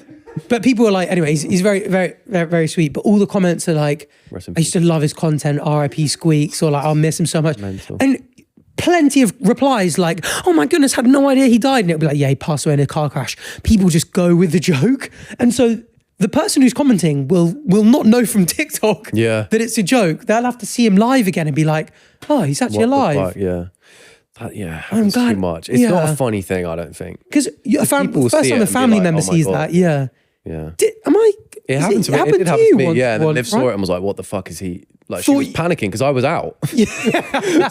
But people are like, anyway, he's very, very, very, very sweet. But all the comments are like, I used to love his content, RIP Squeaks, or like, I'll miss him so much. Mental. And plenty of replies like, oh my goodness, had no idea he died. And it'll be like, yeah, he passed away in a car crash. People just go with the joke. And so the person who's commenting will not know from TikTok that it's a joke. They'll have to see him live again and be like, oh, he's actually alive. That happens too much. It's not a funny thing, I don't think. Because the first time a family member sees that, It happened to me. It did happen to me, once, and then Liv saw right? it and was like, what the fuck is he... Like, she was panicking because I was out.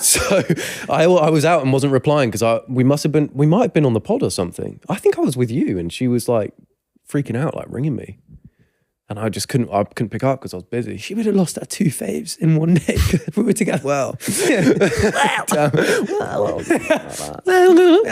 So I was out and wasn't replying because we might have been on the pod or something. I think I was with you, and she was like freaking out, like ringing me. And I just couldn't pick up because I was busy. She would have lost her 2 faves in one day if we were together. Well,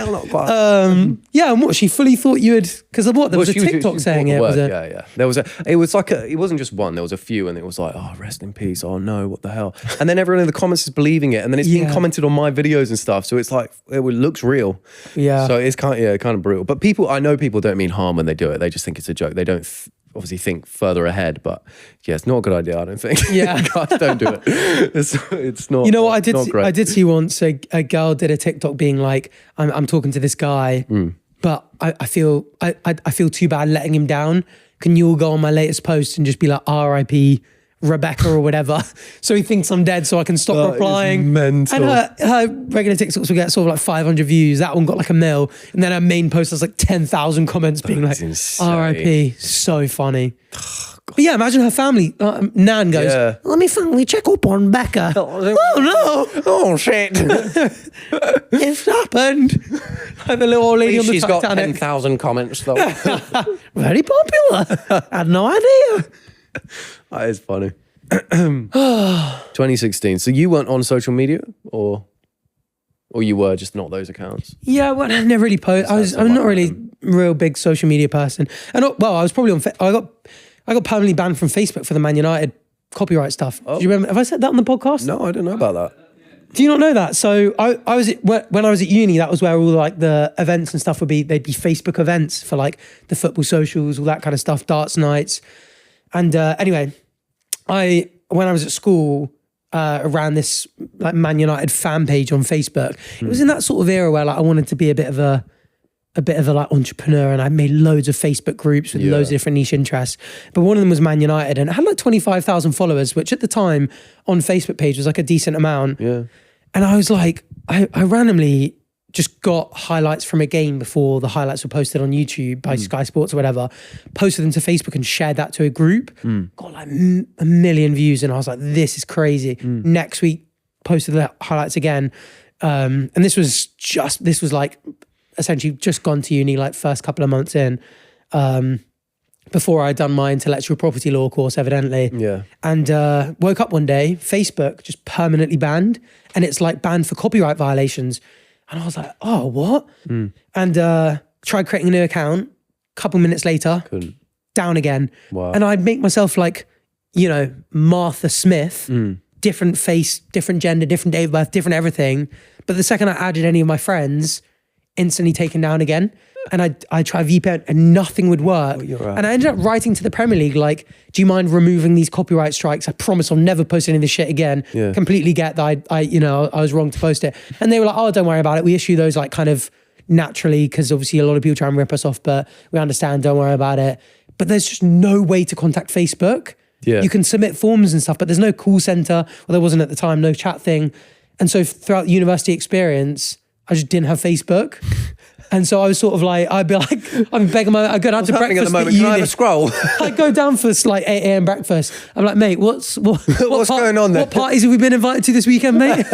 not quite. And what, she fully thought you had, because of what? There was a TikTok saying it. Was it? Yeah. There was it was like it wasn't just one, there was a few, and it was like, oh, rest in peace. Oh no, what the hell? And then everyone in the comments is believing it, and then it's being commented on my videos and stuff. So it's like, it looks real. Yeah. So it's kind of brutal. But I know people don't mean harm when they do it. They just think it's a joke. They don't obviously think further ahead, but it's not a good idea, I don't think. Guys, don't do it. It's not. You know what I did? I did see once a girl did a TikTok being like, I'm talking to this guy, but I feel too bad letting him down. Can you all go on my latest post and just be like RIP Rebecca or whatever, so he thinks I'm dead, so I can stop replying. Mental. And her regular TikToks will get sort of like 500 views. That one got like 1 million, and then her main post has like 10,000 comments being like RIP. So funny. But yeah, imagine her family. Nan goes, let me finally check up on Becca. Oh no! Oh shit! It's happened. Like the little old lady on the Titanic. She's got 10,000 comments though. Very popular. I had no idea. That is funny. 2016. So you weren't on social media, or you were just not those accounts? Yeah, well, I never really post. I'm not really a real big social media person. And I was probably on. I got permanently banned from Facebook for the Man United copyright stuff. Do you remember? Have I said that on the podcast? No, I don't know about that. Do you not know that? So when I was at uni, that was where all like the events and stuff would be. They'd be Facebook events for like the football socials, all that kind of stuff, darts nights. And anyway, when I was at school, ran this like Man United fan page on Facebook. It was in that sort of era where like I wanted to be a bit of a like entrepreneur, and I made loads of Facebook groups with loads of different niche interests. But one of them was Man United, and it had like 25,000 followers, which at the time on Facebook page was like a decent amount. Yeah. And I was like, I randomly just got highlights from a game before the highlights were posted on YouTube by Sky Sports or whatever, posted them to Facebook and shared that to a group, got like 1 million views. And I was like, this is crazy. Next week, posted the highlights again. And this was like essentially just gone to uni, like first couple of months in, before I'd done my intellectual property law course, evidently. Yeah. And woke up one day, Facebook just permanently banned, and it's like banned for copyright violations. And I was like, oh, what? And tried creating a new account. Couple minutes later, down again. Wow. And I'd make myself like, Martha Smith, different face, different gender, different date of birth, different everything. But the second I added any of my friends, instantly taken down again. And I tried VPN and nothing would work. And I ended up writing to the Premier League like, do you mind removing these copyright strikes? I promise I'll never post any of this shit again. Yeah. Completely get that I was wrong to post it. And they were like, oh, don't worry about it. We issue those like kind of naturally, because obviously a lot of people try and rip us off, but we understand, don't worry about it. But there's just no way to contact Facebook. Yeah. You can submit forms and stuff, but there's no call center, well, there wasn't at the time, no chat thing. And so throughout the university experience, I just didn't have Facebook. And so I was sort of like, I'd be like, I'm begging I go down to breakfast at the moment. Can I have a scroll? I go down for like 8 a.m. breakfast. I'm like, mate, what's going on there? What parties have we been invited to this weekend, mate?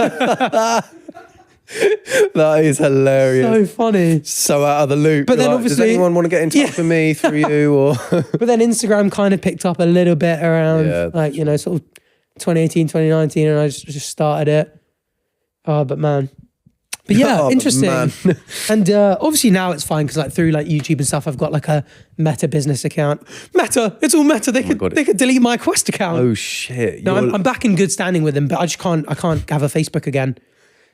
That is hilarious. So funny. So out of the loop. But then obviously, does anyone want to get in touch with me through you? Or But then Instagram kind of picked up a little bit around sort of 2018, 2019, and I just started it. Oh, but man. But yeah, interesting. And obviously now it's fine because like through like YouTube and stuff, I've got like a Meta business account. Meta, it's all Meta. They could delete my Quest account. Oh shit! No, I'm back in good standing with them, but I can't have a Facebook again.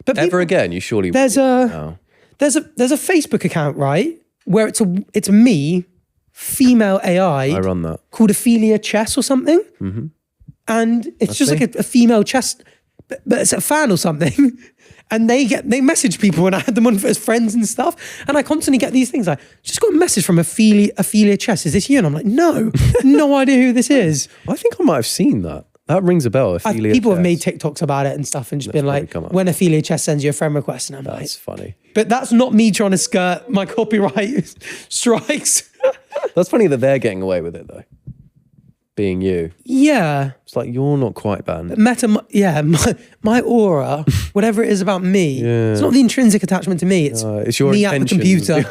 But ever again? You surely there's a Facebook account, right? Where it's me female AI. I run that. Called Ophelia Chess or something. Mm-hmm. And it's just like a female chess, but it's a fan or something. And they message people and I had them on as friends and stuff. And I constantly get these things like, just got a message from Ophelia Chess. Is this you? And I'm like, no idea who this is. I think I might have seen that. That rings a bell. Ophelia People Chess. have made TikToks about it and stuff and just been like, when Ophelia Chess sends you a friend request. And I'm like, that's funny. But that's not me trying to skirt my copyright strikes. That's funny that they're getting away with it though. Being you. Yeah. It's like, you're not quite banned. My aura, whatever it is about me, it's not the intrinsic attachment to me. It's your me at the computer.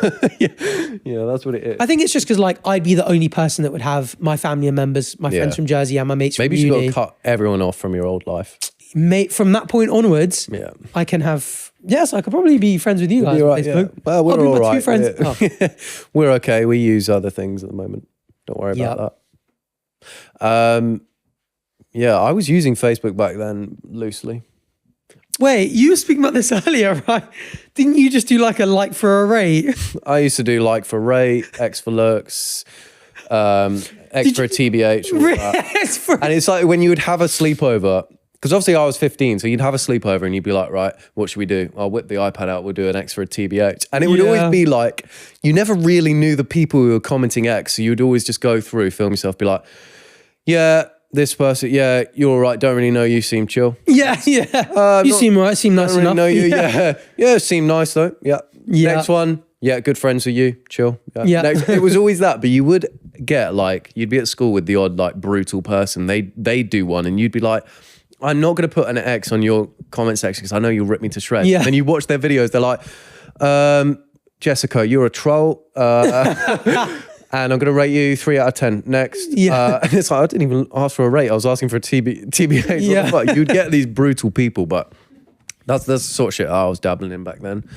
yeah, that's what it is. I think it's just because like I'd be the only person that would have my family and members, my friends from Jersey and my mates Maybe from uni. Maybe you've got to cut everyone off from your old life. From that point onwards, I can have... Yes, I could probably be friends with you guys on Facebook. Yeah. Well, we're all right. Two friends. We're okay. We use other things at the moment. Don't worry about that. I was using Facebook back then loosely. Wait, you were speaking about this earlier, right? Didn't you just do like a like for a rate? I used to do like for rate, X for looks, X for a TBH. And it's like when you would have a sleepover, because obviously I was 15, so you'd have a sleepover and you'd be like, right, what should we do? I'll whip the iPad out, we'll do an X for a TBH. And it would always be like, you never really knew the people who were commenting X, so you'd always just go through, film yourself, be like, yeah, this person, yeah, you're all right, don't really know you, seem chill. Yeah. You seem all right, seem nice don't enough. Know you, yeah, seem nice though, yeah. Next one, yeah, good friends with you, chill. Yeah. Next, it was always that, but you would get like, you'd be at school with the odd like brutal person, they'd do one and you'd be like, I'm not going to put an X on your comment section because I know you'll rip me to shreds. Yeah. Then you watch their videos, they're like, Jessica, you're a troll. And I'm going to rate you 3 out of 10. Next. Yeah. And it's like, I didn't even ask for a rate. I was asking for a TBH. Yeah. You'd get these brutal people, but that's the sort of shit I was dabbling in back then.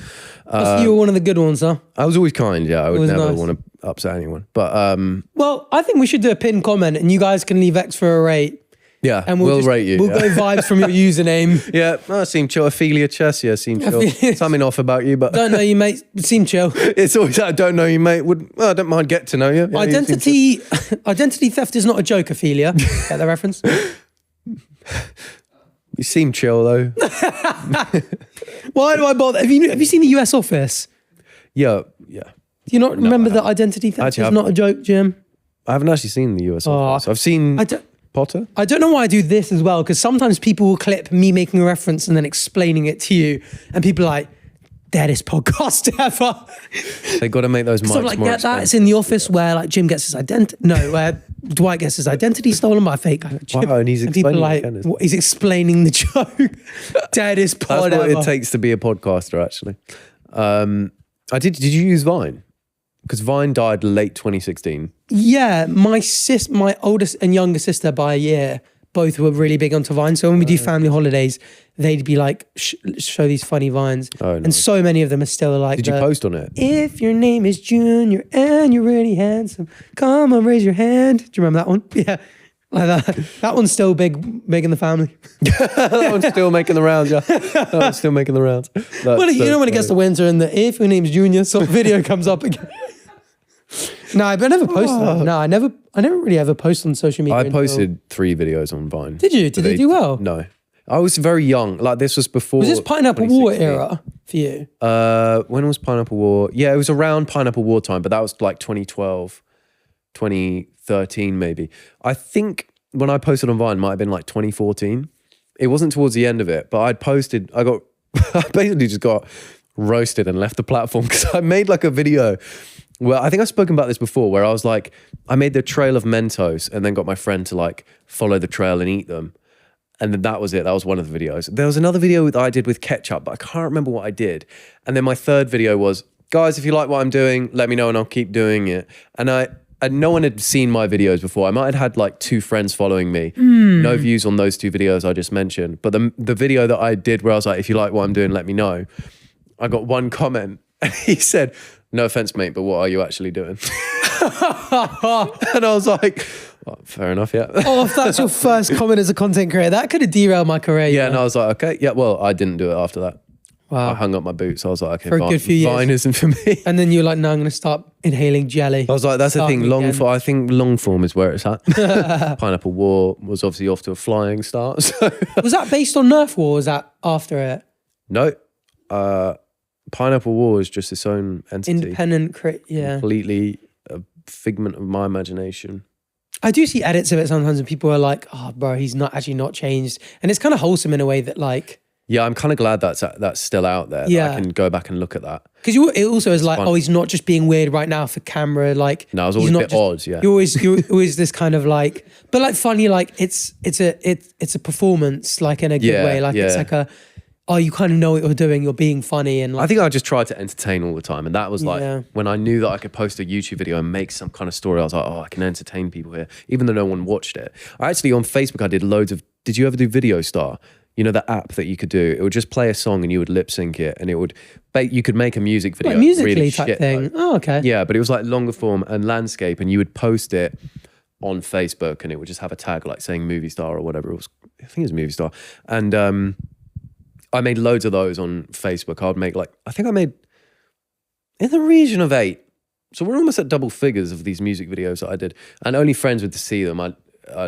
You were one of the good ones, huh? I was always kind, yeah. I would never want to upset anyone. But well, I think we should do a pinned comment and you guys can leave X for a rate. Yeah, and we'll rate you. We'll go vibes from your username. Yeah, seem chill. Ophelia Chess, yeah, seem chill. Something off about you, but... Don't know you, mate. Seem chill. It's always that, I don't know you, mate. I don't mind get to know you. Yeah, identity theft is not a joke, Ophelia. Get the reference? You seem chill, though. Why do I bother? Have you seen the US Office? Yeah. Do you not remember that identity theft is not a joke, Jim? I haven't actually seen the US Office. I've seen... Potter? I don't know why I do this as well, because sometimes people will clip me making a reference and then explaining it to you, and people are like, deadest podcast ever. They got to make those mics like, more get that. It's in the office where like Jim gets his identity. No, where Dwight gets his identity stolen by a fake guy. Wow, and he's explaining he's explaining the joke. Deadest pod That's what ever. it takes to be a podcaster, actually. Did you use Vine? Because Vine died late 2016. Yeah, my oldest and younger sister by a year, both were really big onto Vine. So when we do family holidays, they'd be like, show these funny Vines. Oh, nice. And so many of them are still like... Did you post on it? If your name is Junior and you're really handsome, come on, raise your hand. Do you remember that one? Yeah, like that. That one's still big in the family. That one's still making the rounds, yeah. That one's still making the rounds. Well, you know when it gets to winter and the if your name's Junior, some video comes up again. No, I never posted that. No, I never really ever posted on social media. I posted 3 videos on Vine. Did you? Did they do well? No. I was very young. Like this was before. Was this Pineapple War era for you? When was Pineapple War? Yeah, it was around Pineapple War time, but that was like 2012, 2013 maybe. I think when I posted on Vine, it might have been like 2014. It wasn't towards the end of it, but I basically just got roasted and left the platform because I made like a video. Well, I think I've spoken about this before where I was like, I made the trail of Mentos and then got my friend to like follow the trail and eat them. And then that was it. That was one of the videos. There was another video that I did with ketchup, but I can't remember what I did. And then my third video was, guys, if you like what I'm doing, let me know and I'll keep doing it. And no one had seen my videos before. I might have had like 2 friends following me. No views on those 2 videos I just mentioned. But the video that I did where I was like, if you like what I'm doing, let me know. I got one comment and he said, no offense, mate, but what are you actually doing? And I was like, oh, fair enough, yeah. Oh, if that's your first comment as a content creator, that could have derailed my career. Yeah, and I was like, okay, yeah, well, I didn't do it after that. Wow. I hung up my boots. I was like, okay, For a good few years. Vine isn't for me. And then you're like, no, I'm going to start inhaling jelly. I was like, that's the thing. I think long form is where it's at. Pineapple War was obviously off to a flying start. So. Was that based on Nerf War or was that after it? No. Pineapple War is just its own entity. Independent, Completely a figment of my imagination. I do see edits of it sometimes and people are like, oh, bro, he's not changed. And it's kind of wholesome in a way that like... Yeah, I'm kind of glad that's still out there. Yeah. I can go back and look at that. Because it also is like, fun. Oh, he's not just being weird right now for camera. Like, no, it was always a bit odd. Yeah, you're always this kind of like, but like funny. Like it's a performance, like in a good way. Like it's like you kind of know what you're doing. You're being funny, and like, I think I just tried to entertain all the time, and that was like when I knew that I could post a YouTube video and make some kind of story. I was like, oh, I can entertain people here, even though no one watched it. I actually on Facebook I did loads of. Did you ever do Video Star? You know, the app that you could do, it would just play a song and you would lip sync it and it would, you could make a music video. Like musically really type thing. Like, oh, okay. Yeah, but it was like longer form and landscape and you would post it on Facebook and it would just have a tag like saying movie star or whatever it was. I think it was movie star. And I made loads of those on Facebook. I'd make I think I made in the region of 8. So we're almost at double figures of these music videos that I did. And only friends would see them.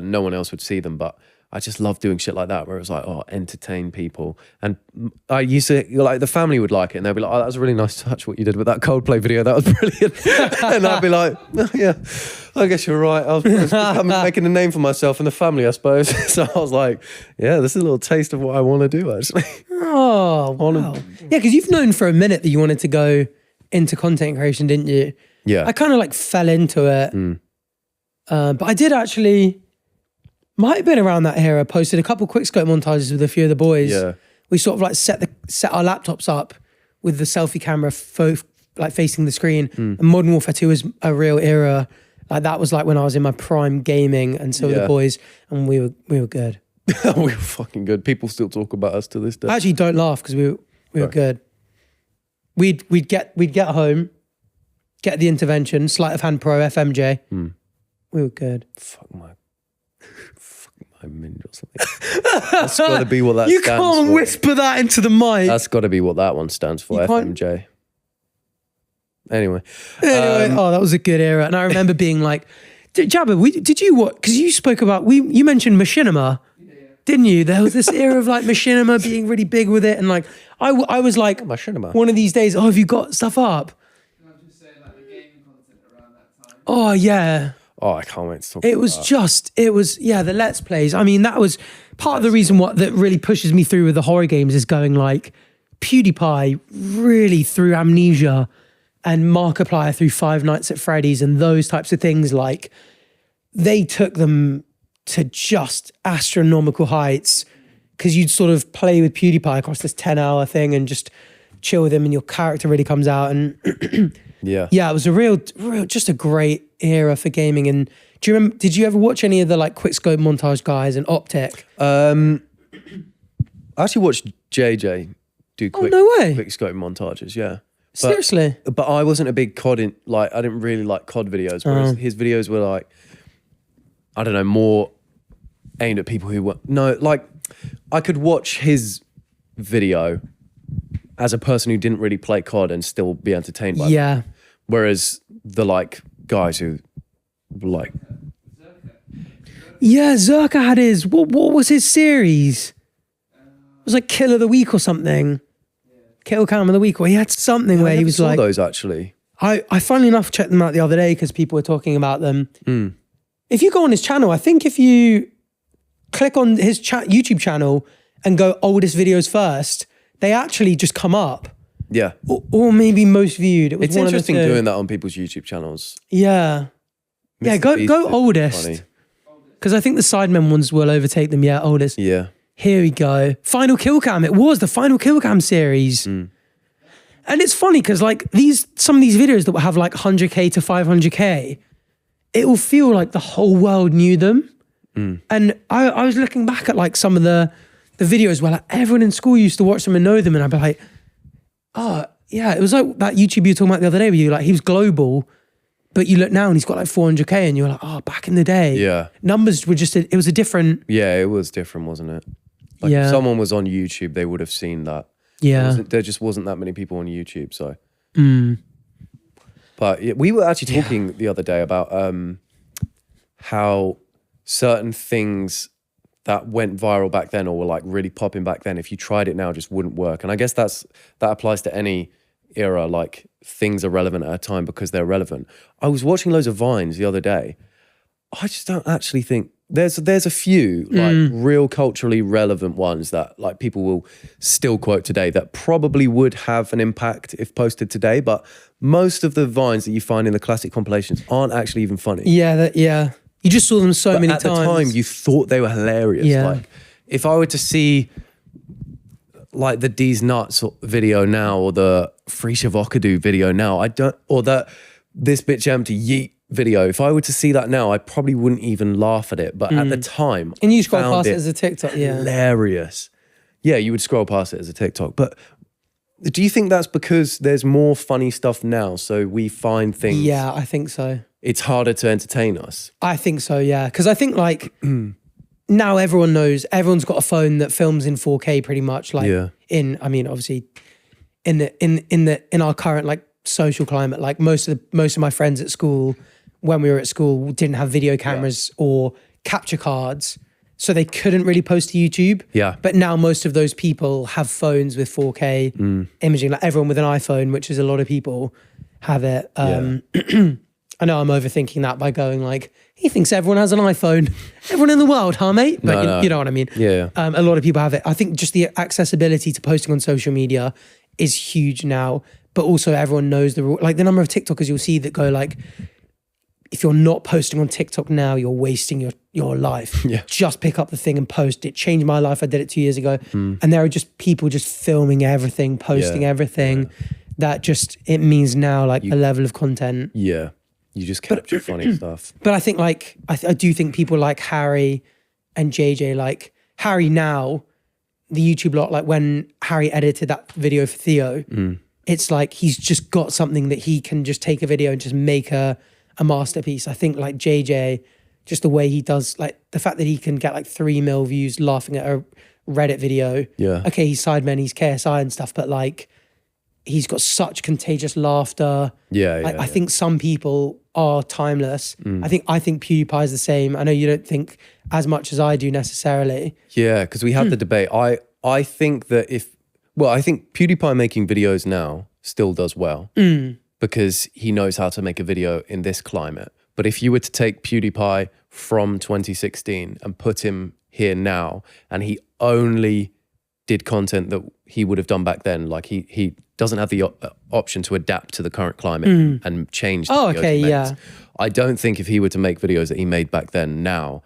No one else would see them, but I just love doing shit like that where it was like, oh, entertain people. And I used to, like, the family would like it and they'd be like, oh, that was a really nice touch what you did with that Coldplay video. That was brilliant. And I'd be like, oh, yeah, I guess you're right. I'm making a name for myself and the family, I suppose. So I was like, yeah, this is a little taste of what I want to do, actually. Oh, wow. Yeah, because you've known for a minute that you wanted to go into content creation, didn't you? Yeah. I kind of like fell into it. But I did actually... Might have been around that era, posted a couple quick scope montages with a few of the boys. Yeah. We sort of like set our laptops up with the selfie camera like facing the screen. And Modern Warfare 2 was a real era. Like that was like when I was in my prime gaming and so were the boys and we were good. We were fucking good. People still talk about us to this day. I actually don't laugh because we were good. We'd get home, get the intervention, sleight of hand pro, FMJ. We were good. Fuck my minge or something. That's got to be what that you stands for. You can't whisper that into the mic. That's got to be what that one stands for, FMJ. Anyway. Oh, that was a good era. And I remember being like, Jabba, did you what? Because you spoke about, you mentioned machinima, didn't you? There was this era of like machinima being really big with it. And like, I was like, machinima. One of these days, have you got stuff up? Can I just say like the gaming content around that time? Oh, yeah. Oh, I can't wait to talk about that. The Let's Plays. I mean, that was part of the reason that really pushes me through with the horror games is going like PewDiePie really through Amnesia and Markiplier through Five Nights at Freddy's and those types of things. Like they took them to just astronomical heights because you'd sort of play with PewDiePie across this 10-hour thing and just chill with him and your character really comes out and yeah, it was a real, just a great era for gaming. And do you remember? Did you ever watch any of the like quick scope montage guys and Optic? I actually watched JJ do quick scope montages. Yeah, seriously. But I wasn't a big COD I didn't really like COD videos. Whereas his videos were like, I don't know, more aimed at people who were I could watch his video as a person who didn't really play COD and still be entertained by it. Whereas the like guys who like... Yeah, Zerka had his... What was his series? It was like Kill of the Week or something. Kill Cam of the Week. Or he had something where he was like... those actually. I funnily enough checked them out the other day because people were talking about them. If you go on his channel, I think if you click on his YouTube channel and go oldest videos first, they actually just come up. Yeah. Or maybe most viewed. It's interesting doing that on people's YouTube channels. Yeah. Yeah, go oldest. Because I think the Sidemen ones will overtake them. Yeah, oldest. Yeah. Here we go. Final Kill Cam. It was the Final Kill Cam series. And it's funny because like some of these videos that will have like 100K to 500K, it will feel like the whole world knew them. And I was looking back at like some of the videos where like everyone in school used to watch them and know them, and I'd be like, oh yeah, it was like that YouTube you were talking about the other day where you like, he was global, but you look now and he's got like 400K and you're like, oh, back in the day. Yeah. Numbers were it was a different. Yeah, it was different, wasn't it? Like if someone was on YouTube, they would have seen that. Yeah. There just wasn't that many people on YouTube. So, but we were actually talking the other day about how certain things that went viral back then or were like really popping back then, if you tried it now, just wouldn't work. And I guess that applies to any era. Like things are relevant at a time because they're relevant. I was watching loads of Vines the other day. I just don't actually think there's a few like real culturally relevant ones that like people will still quote today that probably would have an impact if posted today. But most of the Vines that you find in the classic compilations aren't actually even funny. Yeah. You just saw them so many times. At the time, you thought they were hilarious. Yeah. Like, if I were to see like the D's Nuts video now or the Free Shavokadu video now, or this bitch empty yeet video, if I were to see that now, I probably wouldn't even laugh at it. But at the time, and you scroll past it as a TikTok, hilarious. Yeah, you would scroll past it as a TikTok. But do you think that's because there's more funny stuff now, so we find things? Yeah, I think so. It's harder to entertain us. I think so, yeah. Because I think like now everyone's got a phone that films in 4K pretty much. Like obviously in our current like social climate, like most of my friends at school, when we were at school, didn't have video cameras or capture cards. So they couldn't really post to YouTube. Yeah. But now most of those people have phones with 4K imaging. Like everyone with an iPhone, which is a lot of people, have it. I know I'm overthinking that by going like, he thinks everyone has an iPhone. Everyone in the world, huh, mate? But No. you know what I mean? Yeah. A lot of people have it. I think just the accessibility to posting on social media is huge now. But also everyone knows the number of TikTokers you'll see that go like, if you're not posting on TikTok now, you're wasting your life. Yeah. Just pick up the thing and post. It changed my life. I did it 2 years ago. And there are just people just filming everything, posting everything. That just, it means now like a level of content. Yeah. You just capture funny stuff. But I think like, I do think people like Harry and JJ, like Harry now, the YouTube lot, like when Harry edited that video for Theo, it's like he's just got something that he can just take a video and just make a masterpiece. I think like JJ, just the way he does, like the fact that he can get like 3 mil views laughing at a Reddit video. Yeah. Okay, he's Sidemen, he's KSI and stuff, but like he's got such contagious laughter. I think some people are timeless. I think PewDiePie is the same. I know you don't think as much as I do necessarily. Yeah, because we had the debate. I think that I think PewDiePie making videos now still does well because he knows how to make a video in this climate. But if you were to take PewDiePie from 2016 and put him here now, and he only did content that he would have done back then, like he doesn't have the option to adapt to the current climate and change the videos he makes. I don't think if he were to make videos that he made back then now,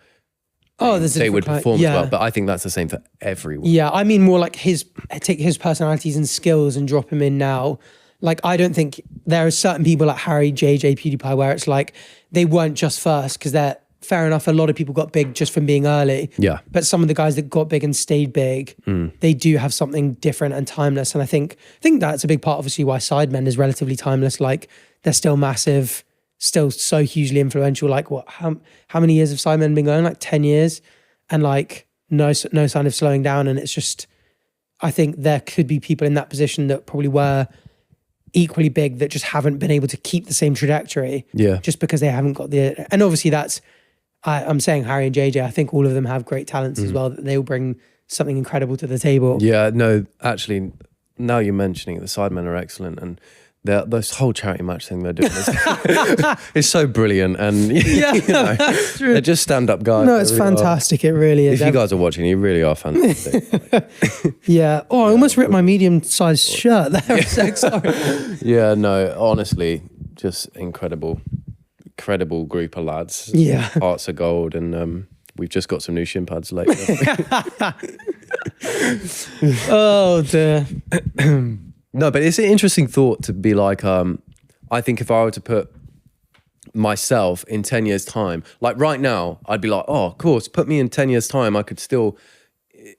they would perform as well. But I think that's the same for everyone. Yeah, I mean more like take his personalities and skills and drop him in now. Like I don't think there are certain people like Harry, JJ, PewDiePie where it's like they weren't just first because they're fair enough. A lot of people got big just from being early. Yeah. But some of the guys that got big and stayed big, they do have something different and timeless. And I think that's a big part, obviously, why Sidemen is relatively timeless. Like they're still massive, still so hugely influential. Like what? How many years have Sidemen been going? Like 10 years, and like no sign of slowing down. And it's just, I think there could be people in that position that probably were equally big that just haven't been able to keep the same trajectory. Yeah. Just because they haven't got and obviously that's. I'm saying Harry and JJ, I think all of them have great talents as well, that they will bring something incredible to the table. Yeah, no, actually, now you're mentioning it, the Sidemen are excellent, and this whole charity match thing they're doing is so brilliant, and they're just stand-up guys. No, it's really fantastic. It really is. If you guys are watching, you really are fantastic. Yeah. Oh, I almost ripped my medium-sized shirt there. Sorry. Yeah, no, honestly, just incredible group of lads. Yeah. Hearts of gold, and we've just got some new shin pads later. Oh dear. No, but it's an interesting thought to be like, I think if I were to put myself in 10 years time, like right now, I'd be like, oh, of course, put me in 10 years time, I could still,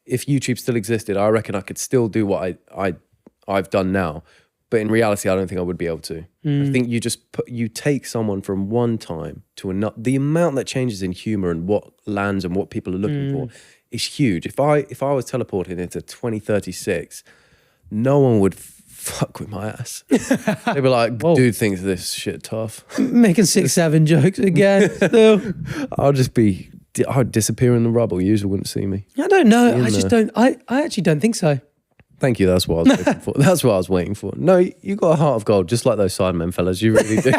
if YouTube still existed, I reckon I could still do what I've done now. But in reality, I don't think I would be able to. I think you take someone from one time to another. The amount that changes in humor and what lands and what people are looking for is huge. If I was teleported into 2036, no one would fuck with my ass. They'd be like, dude thinks this shit tough. Making 6-7 jokes again. Still. I'd disappear in the rubble. You wouldn't see me. I don't know. I just don't. I actually don't think so. Thank you. That's what I was waiting for. That's what I was waiting for. No, you got a heart of gold, just like those Sidemen fellas. You really do.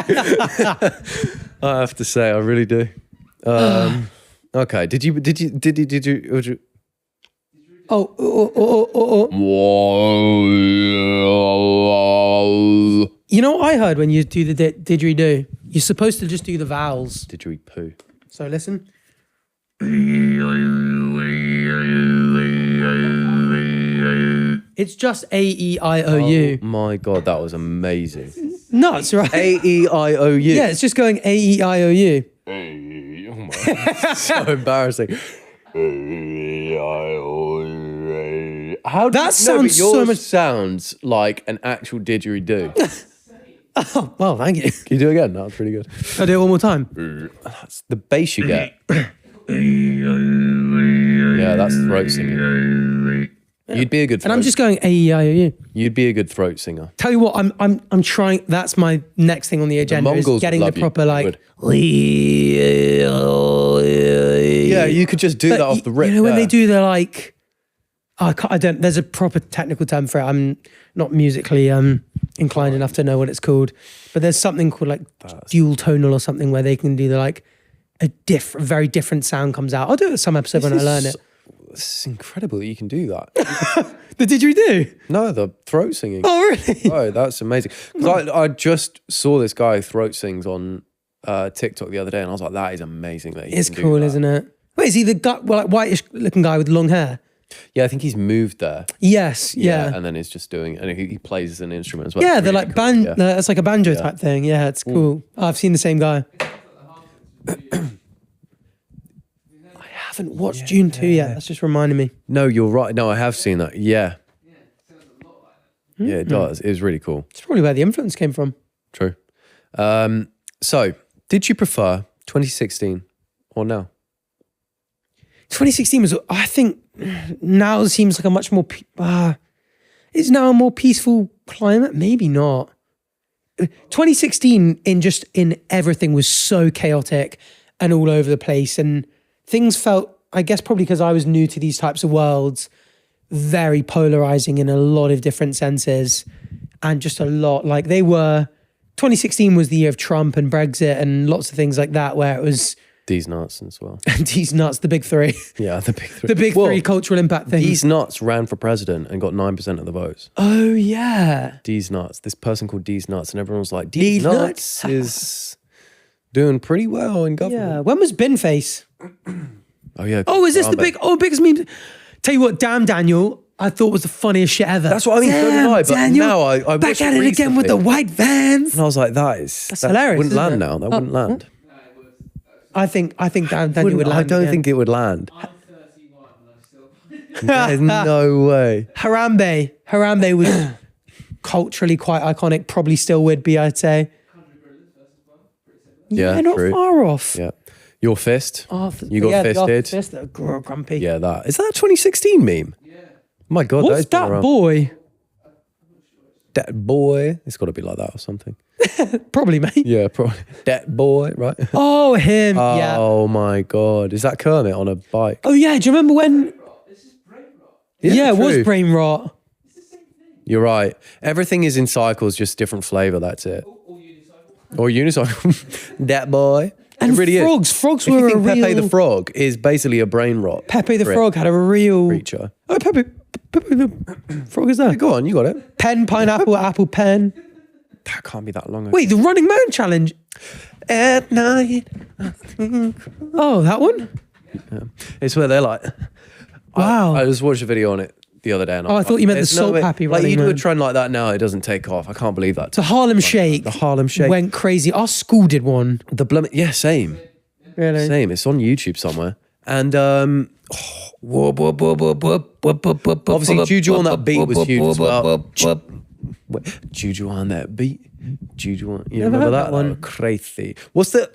I have to say, I really do. Okay. Did you? Oh. You know what I heard when you do the didgeridoo? You're supposed to just do the vowels. Didgeridoo. So listen. It's just A-E-I-O-U. Oh my God, that was amazing. Nuts, right? A-E-I-O-U. Yeah, it's just going A-E-I-O-U. Oh my, so embarrassing. How that sounds so much. Sounds like an actual didgeridoo. Oh, well, thank you. Can you do it again? That was pretty good. I'll do it one more time. That's the bass you get. Yeah, that's throat singing. You'd be a good. And I'm just going A-E-I-O-U. You'd be a good throat singer. Tell you what, I'm trying. That's my next thing on the agenda. Mongols is getting the would love proper you. Yeah, you could just do that off the rip. You know when they do the like. I don't. There's a proper technical term for it. I'm not musically inclined enough to know what it's called, but there's something called like dual tonal or something where they can do the like a very different sound comes out. I'll do it some episode when I learn it. It's incredible that you can do that. The didgeridoo? No, the throat singing. Oh, really? Oh, that's amazing. Because I just saw this guy who throat sings on TikTok the other day, and I was like, that is amazing. That it's cool, isn't it? Wait, is he the guy, like whitish looking guy with long hair? Yeah, I think he's moved there. Yes, yeah. And then he's just doing, and he plays an instrument as well. Yeah, it's they're really like cool. it's like a banjo type thing. Yeah, it's cool. Oh, I've seen the same guy. I haven't watched June 2 yet. That's just reminding me. No, you're right. No, I have seen that. Yeah. Yeah, it does. It was really cool. It's probably where the influence came from. True. So, did you prefer 2016 or now? 2016 was, I think, now seems like a much more, is now a more peaceful climate? Maybe not. 2016 in everything was so chaotic and all over the place, and things felt, I guess probably because I was new to these types of worlds, very polarizing in a lot of different senses, and just a lot, like 2016 was the year of Trump and Brexit and lots of things like that, where it was These nuts as well. These nuts, the big three. Yeah, the big three. The big three cultural impact things. These nuts ran for president and got 9% of the votes. Oh, yeah. These nuts. This person called These nuts, and everyone was like, These nuts is doing pretty well in government. Yeah. When was Bin Face? Oh, yeah. Oh, is this the biggest meme? Tell you what, damn Daniel, I thought was the funniest shit ever. That's what I mean. So did I, but Daniel, now I back at it again with the white vans. And I was like, that's hilarious. Wouldn't land it? now. That wouldn't land. I think Daniel would land. I don't think it would land. I'm 31 and I'm still. There's no way. Harambe was culturally quite iconic. Probably still would be, I'd say. Yeah, not true. far off. Yeah. Your fist. You got yeah, fisted. Fist, that grumpy. Yeah, that. Is that a 2016 meme? Yeah. My God, What's that that boy? That boy. It's got to be like that or something. Probably, mate. Yeah, probably. That boy, right? Oh, him. Yeah. Oh my God. Is that Kermit on a bike? Oh, yeah. Do you remember when? This is brain rot. Yeah, it was true. brain rot. It's the same thing. You're right. Everything is in cycles, just different flavor. That's it. Or unicycle. Or unicycle. That boy. And it really frogs. is. Frogs If were you a think Pepe real... the Frog is basically a brain rot. Pepe the Frog had a real... creature. Oh, Pepe the Frog is there. Go on, you got it. Pen, pineapple, apple, pen. That can't be that long ago. Wait, the Running Man Challenge. At night. Oh, that one? It's where they're like. Wow. I just watched a video on it the other day. And I thought you meant the there's no Salt way- Happy Like Running you do a Man. trend like that now, it doesn't take off. I can't believe that. The Harlem Shake. The Harlem Shake. Went crazy. Our school did one. Yeah, same. Really? Same. It's on YouTube somewhere. And obviously Juju on that beat was huge as well. Juju on that beat. Juju on. You Never remember heard that? that one. That was crazy. What's the?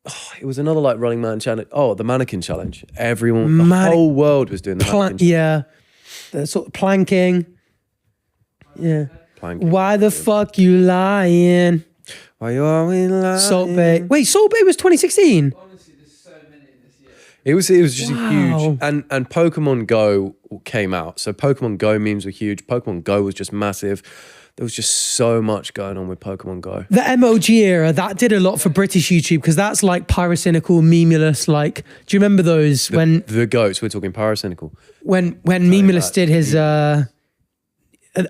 Oh, it was another like Running Man challenge. Oh, the mannequin challenge. Everyone, the whole world was doing the mannequin challenge. Yeah. the sort of planking. Yeah. Planking. Why the fuck you lying? Why you always lying? Salt Bay. Wait, Salt Bay was 2016. Honestly, there's so many in this year. It was just a Wow. huge, and Pokemon Go came out. So Pokemon Go memes were huge. Pokemon Go was just massive. There was just so much going on with Pokemon Go. The MLG era, that did a lot for British YouTube because that's like pyrocynical, memulous. Like, do you remember those when The goats, we're talking pyrocynical. when Memulus did his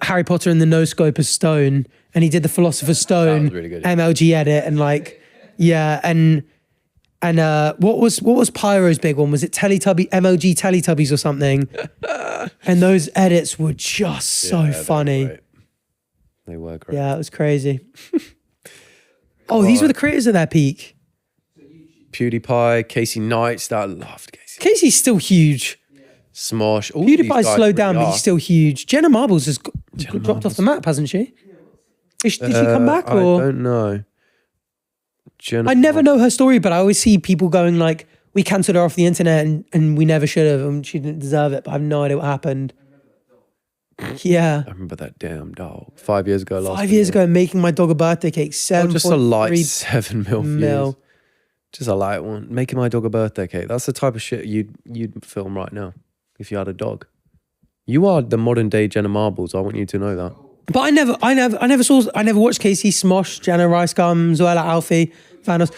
Harry Potter and the No Scope of Stone, and he did the Philosopher's Stone really good. MLG edit, and like, yeah, and what was Pyro's big one? Was it MLG Teletubbies or something? And those edits were just so Yeah, funny. They were great. Yeah, it was crazy. Oh, these were the creators at their peak. PewDiePie, Kai-Cenat, I loved Casey. Casey's still huge. Smosh. All these PewDiePie's guys slowed down, really but are. he's still huge. Jenna Marbles has dropped off the map, hasn't she? Did she come back? I Or don't know. I never know her story, but I always see people going like, we cancelled her off the internet and we never should have, and she didn't deserve it, but I have no idea what happened. Yeah. I remember that damn dog. 5 years ago, last 5 years ago, making my dog a birthday cake, just a light 7.3 7 mil views. mil. Just a light one. Making my dog a birthday cake. That's the type of shit you'd film right now if you had a dog. You are the modern day Jenna Marbles. I want you to know that. But I never watched Casey, Smosh, Jenna, Rice Gum, Zoella, Alfie, Thanos.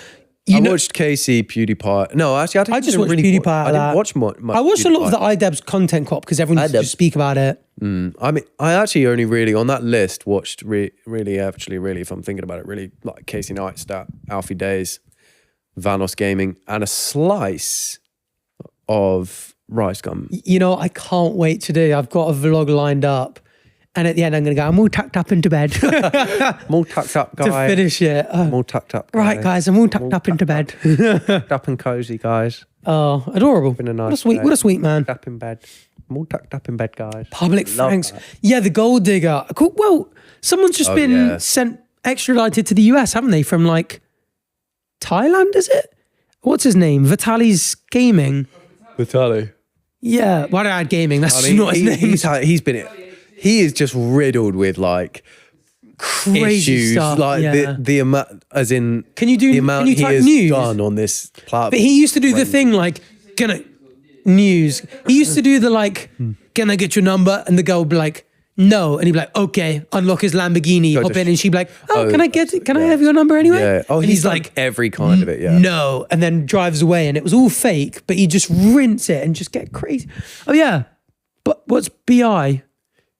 I watched Casey, PewDiePie. No, actually, I just watched PewDiePie. I didn't watch much. I watched a lot of the PewDiePie. iDebs content cop because everyone used to iDebs. just speak about it. I mean, I actually only really on that list watched really, if I'm thinking about it, really like Casey Neistat, Alfie Days, Vanos Gaming, and a slice of Rice Gum. You know, I can't wait to do. I've got a vlog lined up, and at the end, I'm going to go, I'm all tucked up into bed to More tucked up, guy. finish it. More tucked up, guy. Right, guys, I'm all tucked up into bed. Tucked up and cozy, guys. Oh, adorable. Been a nice What a sweet, day. what a sweet man. Tucked up in bed. More tucked up in bed, guys. Public Love Franks. that. Yeah, the gold digger. Cool. Well, someone's just been yeah. sent extradited to the US, haven't they? From like Thailand, is it? What's his name? Vitali's Gaming. Vitaly. Yeah. Why did I add gaming? That's I mean, not his name. he is just riddled with like Crazy issues, stuff. like yeah. the amount, as in Can you do? the amount Can you he type has news? done on this platform. But he used to do the thing like gonna news. He used to do the like can I get your number? And the girl would be like no, and he'd be like okay. Unlock his Lamborghini, hop just- in, and she'd be like oh, Oh, can I get it? Can I have your number anyway? Yeah. Oh, and he's like every kind of it. Yeah. no, and then drives away, and it was all fake. But he'd just rinse it and just get crazy. Oh yeah, but what's BI?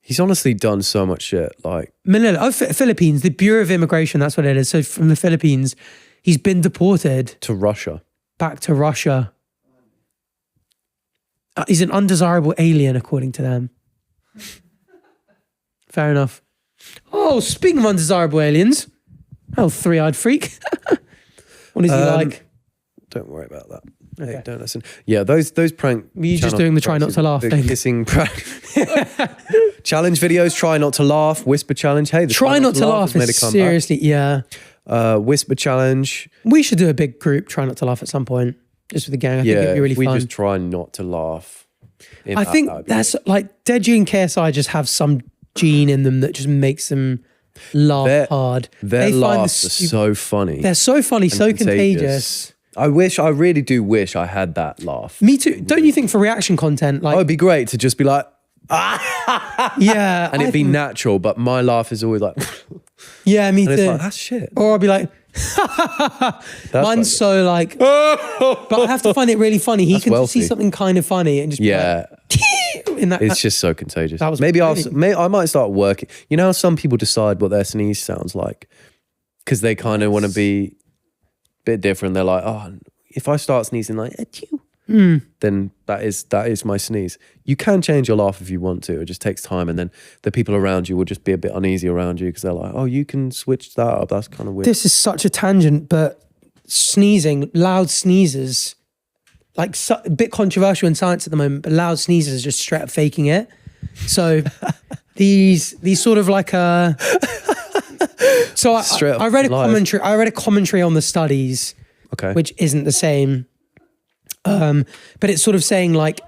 He's honestly done so much shit. Like Manila, Philippines, the Bureau of Immigration. That's what it is. So from the Philippines, he's been deported to Russia. back to Russia. He's an undesirable alien, according to them. Fair enough. Oh, speaking of undesirable aliens, oh, three-eyed freak. What is he like? Don't worry about that. Okay. Hey, don't listen. Yeah, those prank. Were you just channel doing the try not pranks, to laugh the thing? kissing prank challenge videos. Try not to laugh. Whisper challenge. Hey, the Try not to laugh has made is a comeback. seriously, yeah. Whisper challenge. We should do a big group, try not to laugh at some point, just with the gang. I think it'd be really we fun. just try not to laugh. I think that's like Deji and KSI just have some gene in them that just makes them laugh hard. Their They find laughs are stu- so funny. They're so funny, and so contagious. I really do wish I had that laugh. Me too. Don't you think for reaction content, like Oh, it'd be great to just be like, yeah, and it'd be natural, but my laugh is always like, and yeah, me it's too. like, that's shit. Or I'll be like, That's mine's so like, but I have to find it really funny. He That's can just see wealthy. something kind of funny and just be Yeah, like, in that. it's just so contagious. That was Maybe really- I might start working. You know how some people decide what their sneeze sounds like because they kind of want to be a bit different. They're like, oh, if I start sneezing like achoo, then that is my sneeze. You can change your laugh if you want to. It just takes time, and then the people around you will just be a bit uneasy around you because they're like, oh, you can switch that up. That's kind of weird. This is such a tangent, but sneezing, loud sneezes, like a bit controversial in science at the moment, but loud sneezes are just straight up faking it. So these sort of like so Straight up I read a live. commentary. I read a commentary on the studies, Okay. which isn't the same, but it's sort of saying like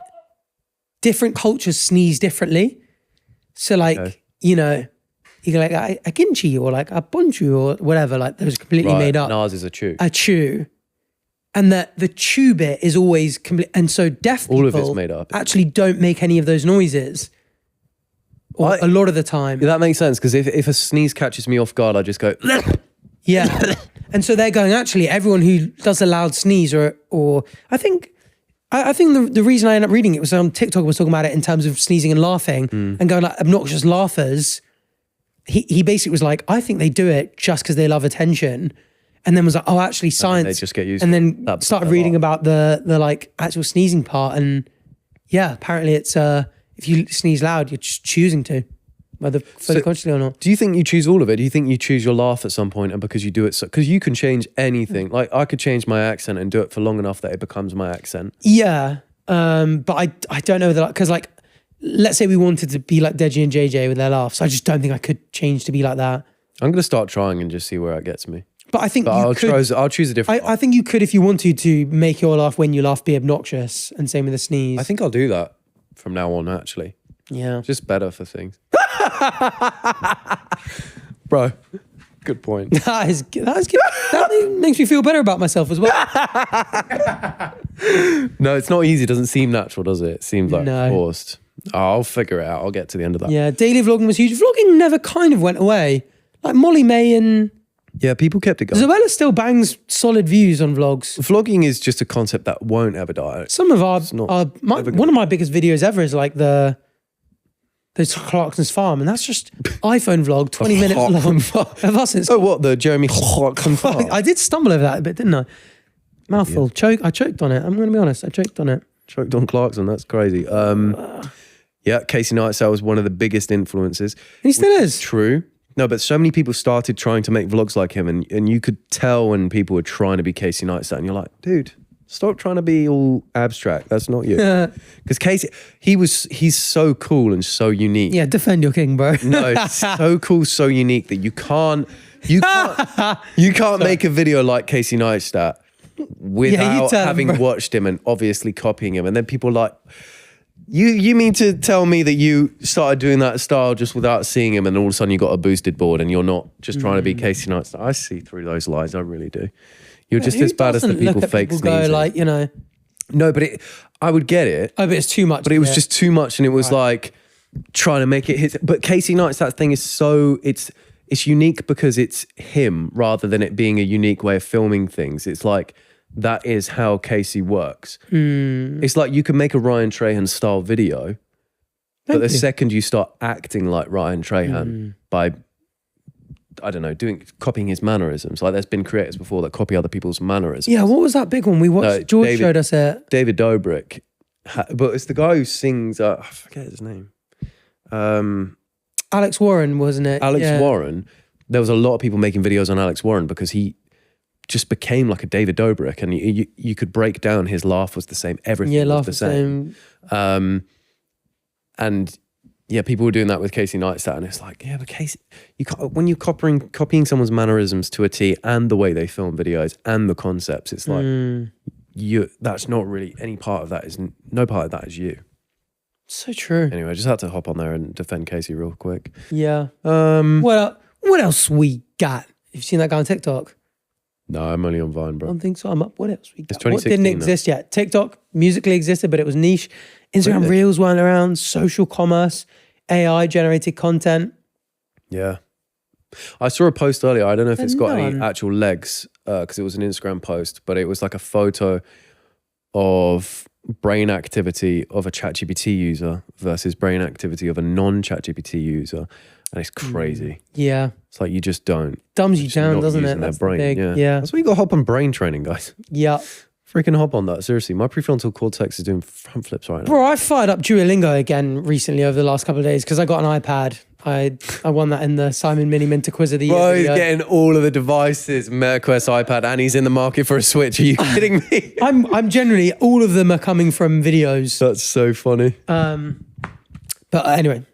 different cultures sneeze differently. So like, you know, you go like a ginchi or like a bunchu or whatever, like those completely made up. Ours is a chew. A chew. And the chew bit is always complete. And so deaf people All of it's made up. actually don't make any of those noises. Or a lot of the time. That makes sense, because if a sneeze catches me off guard, I just go... Yeah. And so they're going, actually, everyone who does a loud sneeze or I think the reason I ended up reading it was on TikTok was talking about it in terms of sneezing and laughing and going like obnoxious laughers. He basically was like, I think they do it just because they love attention. And then was like, oh, actually science. They just get used and to then that started reading about the like actual sneezing part. And yeah, apparently it's, if you sneeze loud, you're just choosing to, whether fully consciously or not. Do you think you choose all of it? Do you think you choose your laugh at some point, and because you do it, because you can change anything. Like I could change my accent and do it for long enough that it becomes my accent. Yeah, but I don't know that, because like, let's say we wanted to be like Deji and JJ with their laughs. I just don't think I could change to be like that. I'm going to start trying and just see where it gets me. But I think I'll choose a different. I think you could, if you wanted to make your laugh when you laugh be obnoxious, and same with the sneeze. I think I'll do that from now on, actually. Yeah. Just better for things. Bro, good point. That is good. That makes me feel better about myself as well. No, it's not easy. It doesn't seem natural, does it? It seems like No. forced. I'll figure it out. I'll get to the end of that. Yeah, daily vlogging was huge. Vlogging never kind of went away. Like Molly May and Yeah, people kept it going. Zoella still bangs solid views on vlogs. Vlogging is just a concept that won't ever die. Some of ever one of my biggest videos ever is like the Clarkson's farm, and that's just iPhone vlog, 20 minutes long of us. Oh, what, the Jeremy Clarkson farm? I did stumble over that a bit, didn't I? Mouthful. I choked on it. I'm going to be honest. I choked on it. Choked on Clarkson. That's crazy. Yeah, Kai-Cenat was one of the biggest influences. He still is. True. No, but so many people started trying to make vlogs like him, and you could tell when people were trying to be Kai-Cenat, and you're like, dude, stop trying to be all abstract. That's not you. Because Casey, he's so cool and so unique. Yeah, defend your king, bro. No, it's so cool, so unique that you can't make a video like Kai-Cenat without having watched him and obviously copying him. And then people are like, you mean to tell me that you started doing that style just without seeing him, and all of a sudden you got a boosted board and you're not just trying to be Kai-Cenat? I see through those lies. I really do. You're just as bad as the people fake sneezing. Like, you know. No, but I would get it. Oh, but it's too much. But it was just too much, and it was like trying to make it his. But Kai-Cenat's that thing is so it's unique because it's him rather than it being a unique way of filming things. It's like that is how Casey works. It's like you can make a Ryan Trahan style video, but the second you start acting like Ryan Trahan by, I don't know, copying his mannerisms. Like there's been creators before that copy other people's mannerisms. Yeah, what was that big one we watched? George showed us it. David Dobrik, but it's the guy who sings. I forget his name. Alex Warren, wasn't it? Alex Warren. There was a lot of people making videos on Alex Warren because he just became like a David Dobrik, and you could break down his laugh was the same. Everything was the same. And yeah, people were doing that with Kai-Cenat, and it's like, yeah, but Casey, you can't, when you're copying someone's mannerisms to a T and the way they film videos and the concepts, it's like that's not really any part of that is no part of that is you. So true. Anyway, I just had to hop on there and defend Casey real quick. Yeah. What else we got? Have you seen that guy on TikTok? No, I'm only on Vine, I bro. don't think so. What else we got? It's 2016 what didn't exist yet? TikTok musically existed, but it was niche. Instagram Really? Reels weren't around. Social commerce, AI generated content. Yeah. I saw a post earlier. I don't know if it's got any none. actual legs because it was an Instagram post, but it was like a photo of brain activity of a ChatGPT user versus brain activity of a non-ChatGPT user. And it's crazy. Yeah. It's like you just don't. Dumbs you just down, not doesn't it? using their That's the brain. big- Yeah. yeah. That's why you got to hop on brain training, guys. Yeah. Freaking hop on that. Seriously. My prefrontal cortex is doing front flips right now. Bro, I fired up Duolingo again recently over the last couple of days because I got an iPad. I won that in the Simon Mini Minter Quiz of the Year. Bro, he's video. getting all of the devices, MetaQuest, iPad, and he's in the market for a Switch. Are you kidding me? I'm generally, all of them are coming from videos. That's so funny. But anyway,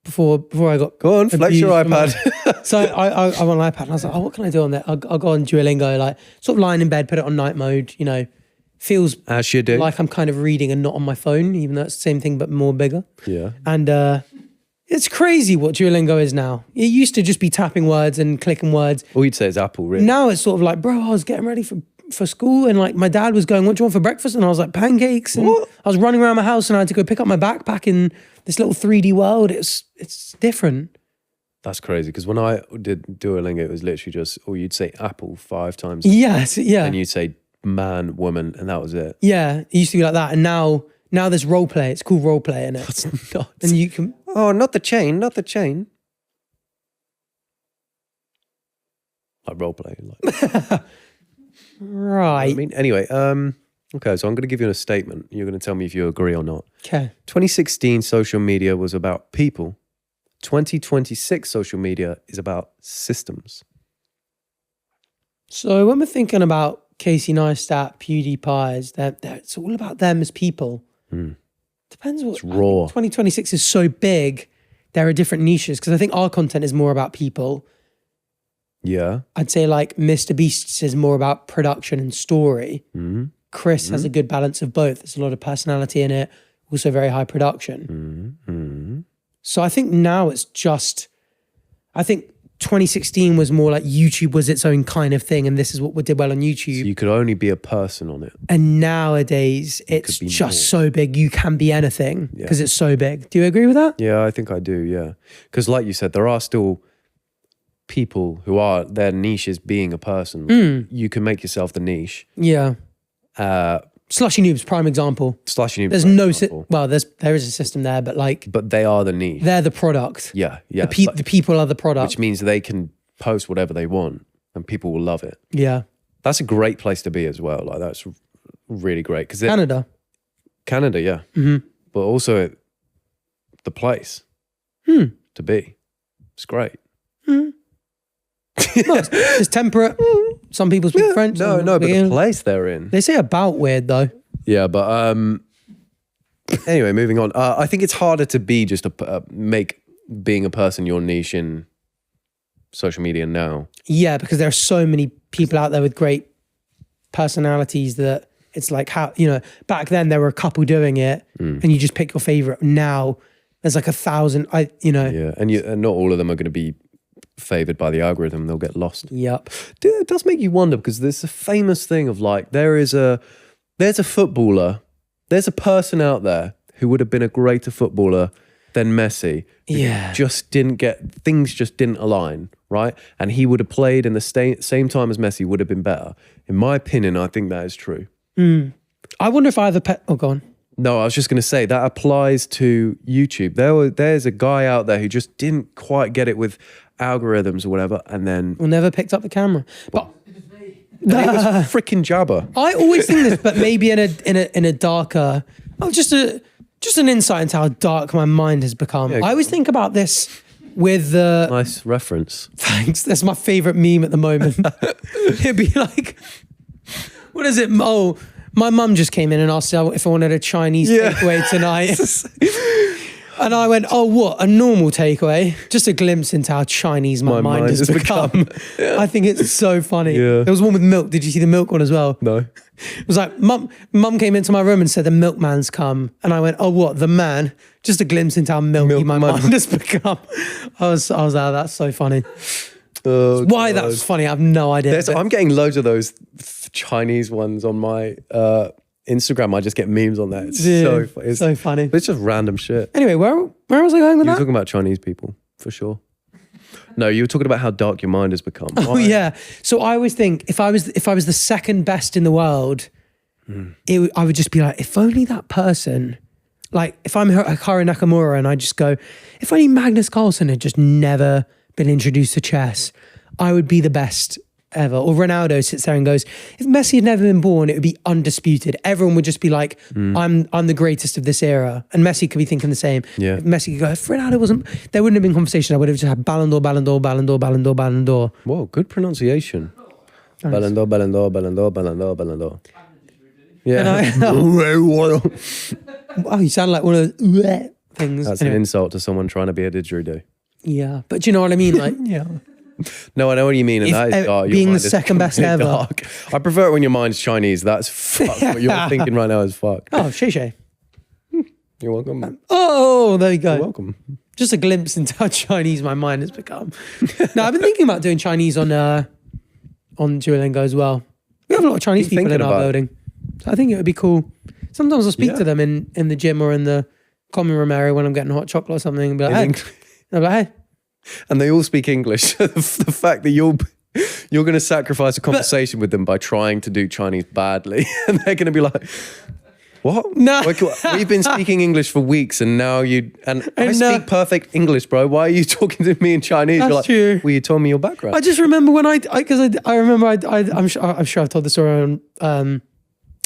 before I got Go on, flex your abused from iPad. So I want an iPad and I was like, oh, what can I do on there? I'll go on Duolingo, like sort of lying in bed, put it on night mode, you know, feels As you do. like I'm kind of reading and not on my phone, even though it's the same thing but more bigger. Yeah. And it's crazy what Duolingo is now. It used to just be tapping words and clicking words. All you'd say is Apple, really. Now it's sort of like, bro, I was getting ready for school and like my dad was going, what do you want for breakfast? And I was like, pancakes. And I was running around my house and I had to go pick up my backpack in this little 3D world. It's different. That's crazy, because when I did Duolingo, it was literally just, you'd say Apple 5 times. Yes, yeah. And you'd say man, woman, and that was it. Yeah, it used to be like that. And now there's role play. It's called role play, innit? That's nuts. And you can... Oh, not the chain, not the chain. Like role play. Like. Right. I mean, anyway, okay, so I'm going to give you a statement. You're going to tell me if you agree or not. Okay. 2016 social media was about people. 2026 social media is about systems. So when we're thinking about Casey Neistat, PewDiePie's, it's all about them as people. Depends what. It's raw. 2026 is so big, there are different niches, because I think our content is more about people. Yeah. I'd say like Mr. Beast's is more about production and story. Chris has a good balance of both. There's a lot of personality in it, also very high production. So I think now it's just, I think 2016 was more like YouTube was its own kind of thing, and this is what we did well on YouTube. So you could only be a person on it. And nowadays it's just so big, you can be anything because it's so big. Do you agree with that? Yeah, I think I do, yeah. Because like you said, there are still people who are, their niche is being a person. You can make yourself the niche. Yeah. Slushy Noobs, prime example. Slushy Noobs. There's no, well, there is a system there, but like. But they are the niche. They're the product. Yeah, yeah. The people are the product. Which means they can post whatever they want and people will love it. Yeah. That's a great place to be as well. Like that's really great. Because Canada, yeah. But also the place to be. It's great. it's temperate. Some people speak French. No, but the place they're in. They say about weird though. Yeah, but anyway, moving on. I think it's harder to be just make being a person your niche in social media now. Yeah, because there are so many people out there with great personalities that it's like how, back then there were a couple doing it and you just pick your favorite. Now there's like 1,000, Yeah, and not all of them are going to be favored by the algorithm. They'll get lost. Yep. It does make you wonder, because there's a famous thing of like, there's a footballer, there's a person out there who would have been a greater footballer than Messi. Yeah. Things just didn't align, right? And he would have played in the same time as Messi, would have been better. In my opinion, I think that is true. I wonder if I have go on. No, I was just going to say that applies to YouTube. There's a guy out there who just didn't quite get it with algorithms or whatever, and then never picked up the camera. But it was freaking Jabba. I always think this, but maybe in a darker. Just an insight into how dark my mind has become. Yeah. I always think about this with the. Nice reference. Thanks. That's my favorite meme at the moment. It'd be like, what is it? Oh, my mum just came in and asked if I wanted a Chinese takeaway tonight. And I went, oh, what? A normal takeaway? Just a glimpse into how Chinese my mind has become. I think it's so funny. Yeah. There was one with milk. Did you see the milk one as well? No. It was like, mum came into my room and said, the milkman's come. And I went, oh, what? The man? Just a glimpse into how milky my mind has become. I was like, that's so funny. Why that was funny, I have no idea. I'm getting loads of those Chinese ones on my Instagram. I just get memes on that. It's so funny. But it's just random shit. Anyway, where was I going with You that? were talking about Chinese people, for sure. No, you were talking about how dark your mind has become. Oh yeah. So I always think if I was the second best in the world, I would just be like, if only that person, like if I'm Hikaru Nakamura and I just go, if only Magnus Carlsen had just never been introduced to chess, I would be the best ever. Or Ronaldo sits there and goes, if Messi had never been born, it would be undisputed. Everyone would just be like, I'm the greatest of this era. And Messi could be thinking the same. Yeah. If Messi could go, if Ronaldo wasn't, there wouldn't have been conversation. I would have just had Ballon d'Or, Ballon d'Or, Ballon d'Or, Ballon d'Or, Ballon d'Or. Whoa, good pronunciation. Thanks. Ballon d'Or, Ballon d'Or, Ballon d'Or, Ballon d'Or, Ballon d'Or. Yeah. Oh, you sound like one of those things. That's an insult to someone trying to be a didgeridoo. Yeah, but do you know what I mean? Like, Yeah. No, I know what you mean, and that is dark. Your being the mind is second best completely ever. dark. I prefer it when your mind's Chinese. That's fuck. What you're thinking right now is fuck. Oh, Shay. You're welcome. Oh, there you go. You're welcome. Just a glimpse into how Chinese my mind has become. No, I've been thinking about doing Chinese on Duolingo as well. We have a lot of Chinese people in our building. So I think it would be cool. Sometimes I'll speak to them in the gym or in the common room area when I'm getting hot chocolate or something and be like, hey. And I'm like, hey. And they all speak English. The fact that you're going to sacrifice a conversation with them by trying to do Chinese badly, and they're going to be like, what? No. We've been speaking English for weeks, and now I speak perfect English, bro. Why are you talking to me in Chinese? That's You're like, true. Well, you told me your background. I just remember when I'm sure I've told the story on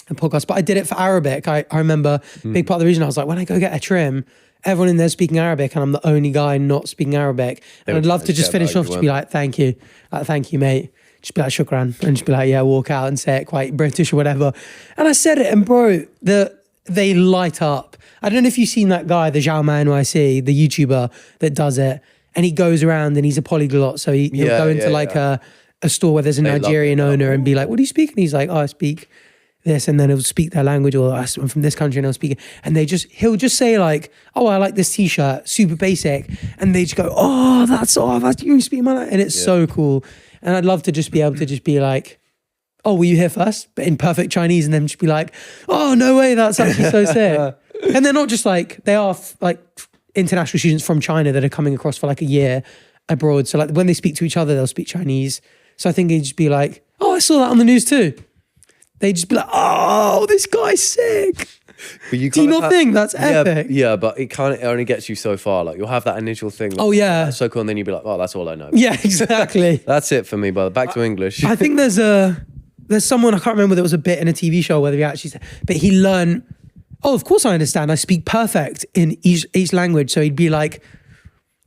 a podcast, but I did it for Arabic. I remember big part of the reason I was like, when I go get a trim, everyone in there speaking Arabic, and I'm the only guy not speaking Arabic. And I'd love to just finish off, just be like, thank you, mate. Just be like, shukran, and just be like, yeah, walk out and say it quite British or whatever. And I said it, and bro, they light up. I don't know if you've seen that guy, the Zhao Man NYC, the YouTuber that does it, and he goes around and he's a polyglot. So he'll go into a store where there's a Nigerian owner and be like, what do you speak? And he's like, oh, I speak this, and then he'll speak their language, or I'm from this country and he'll speak it. And he'll just say like, oh, I like this t-shirt, super basic. And they just go, oh, that's you speak my language. And it's so cool. And I'd love to just be able to just be like, oh, were you here first? But in perfect Chinese, and then just be like, oh, no way, that's actually so sick. And they're not just like, they are like international students from China that are coming across for like a year abroad. So like when they speak to each other, they'll speak Chinese. So I think it'd just be like, oh, I saw that on the news too. They'd just be like, oh, this guy's sick. But you do you not think that's epic? Yeah, but it only gets you so far. Like you'll have that initial thing. Like, oh yeah, that's so cool, and then you'll be like, oh, that's all I know. Yeah, exactly. That's it for me. But back to English. I think there's someone, I can't remember, there was a bit in a TV show whether he actually said, but he learned, oh, of course I understand. I speak perfect in each language. So he'd be like,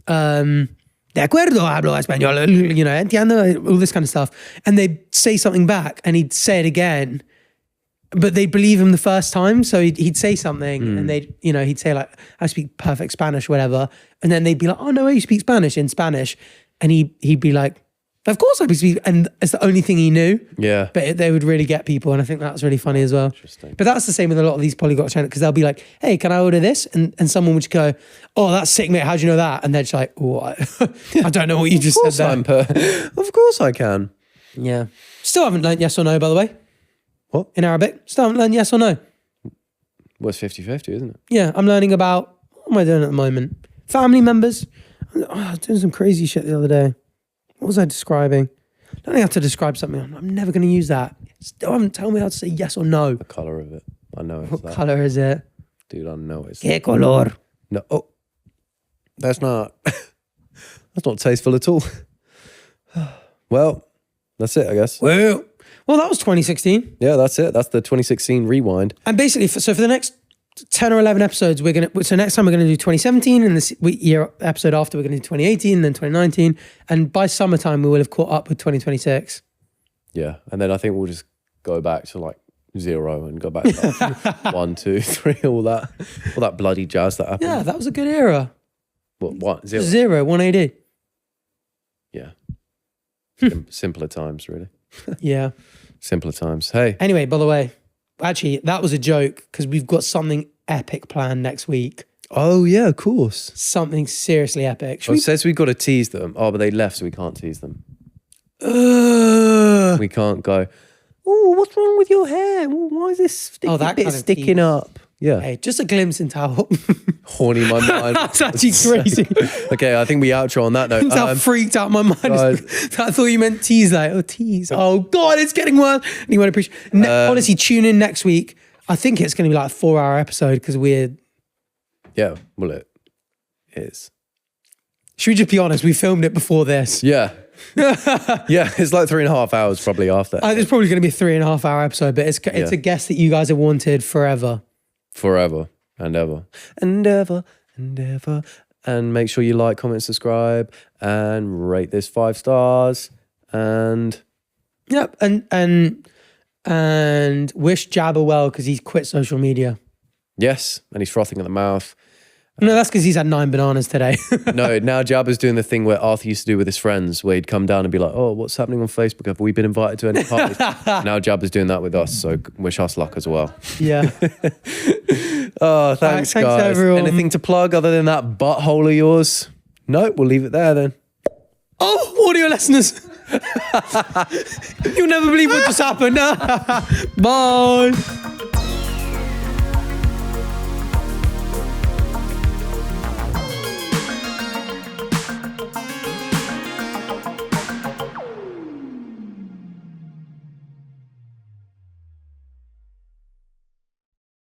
de acuerdo, hablo español, you know, entiendo, all this kind of stuff. And they'd say something back and he'd say it again, but they'd believe him the first time. So he'd say something and he'd say like, I speak perfect Spanish, whatever. And then they'd be like, oh, no way, you speak Spanish in Spanish. And he'd be like, of course I speak, and it's the only thing he knew. Yeah. But they would really get people, and I think that's really funny as well. Interesting. But that's the same with a lot of these polyglot channels, because they'll be like, hey, can I order this? And someone would just go, oh, that's sick, mate, how do you know that? And they're just like, oh, I don't know what you just said there. Of course I can. Yeah. Still haven't learned yes or no, by the way. What? In Arabic. Still haven't learned yes or no. Well, it's 50-50, isn't it? Yeah, I'm learning about, what am I doing at the moment? Family members. I was doing some crazy shit the other day. What was I describing? I don't think how to describe something. I'm never going to use that. Still haven't told me how to say yes or no. The colour of it. I know it's what that. What colour is it? Dude, I know it's ¿Qué color? No. Oh. That's not tasteful at all. Well, that's it, I guess. Well, that was 2016. Yeah, that's it. That's the 2016 rewind. And basically, so for the next 10 or 11 episodes, so next time we're going to do 2017, and this year episode after we're going to do 2018, then 2019, and by summertime we will have caught up with 2026. Yeah, and then I think we'll just go back to like 0 and go back to like 1, 2, 3, all that bloody jazz that happened. Yeah, that was a good era. What? 0? 0, 180. Yeah. Simpler times, really. Yeah. Simpler times. Hey. Anyway, by the way, actually, that was a joke, because we've got something epic planned next week. Oh, yeah, of course. Something seriously epic. It says we've got to tease them. Oh, but they left, so we can't tease them. We can't go, oh, what's wrong with your hair? Why is this sticking up? Yeah. Hey, just a glimpse into how horny my mind. That's actually crazy. Okay, I think we outro on that note. That freaked out my mind. I thought you meant tease, like, oh, tease. Oh, God, it's getting worse. And you won't appreciate. Honestly, tune in next week. I think it's going to be like a 4-hour episode, because we're. Yeah, well, it is. Should we just be honest? We filmed it before this. Yeah. Yeah, it's like 3.5 hours probably after. It's probably going to be a 3.5-hour episode, but it's a guest that you guys have wanted forever. Forever and ever. And ever and ever. And make sure you like, comment, subscribe, and rate this 5 stars. And yep, and wish Jabba well, because he's quit social media. Yes, and he's frothing at the mouth. No, that's because he's had 9 bananas today. No, now Jabba's doing the thing where Arthur used to do with his friends, where he'd come down and be like, "Oh, what's happening on Facebook? Have we been invited to any parties?" Now Jabba's doing that with us, so wish us luck as well. Yeah. Oh, thanks Thanks, guys. everyone. Anything to plug other than that butthole of yours? No, we'll leave it there then. Oh, audio listeners. You'll never believe what just happened. Bye.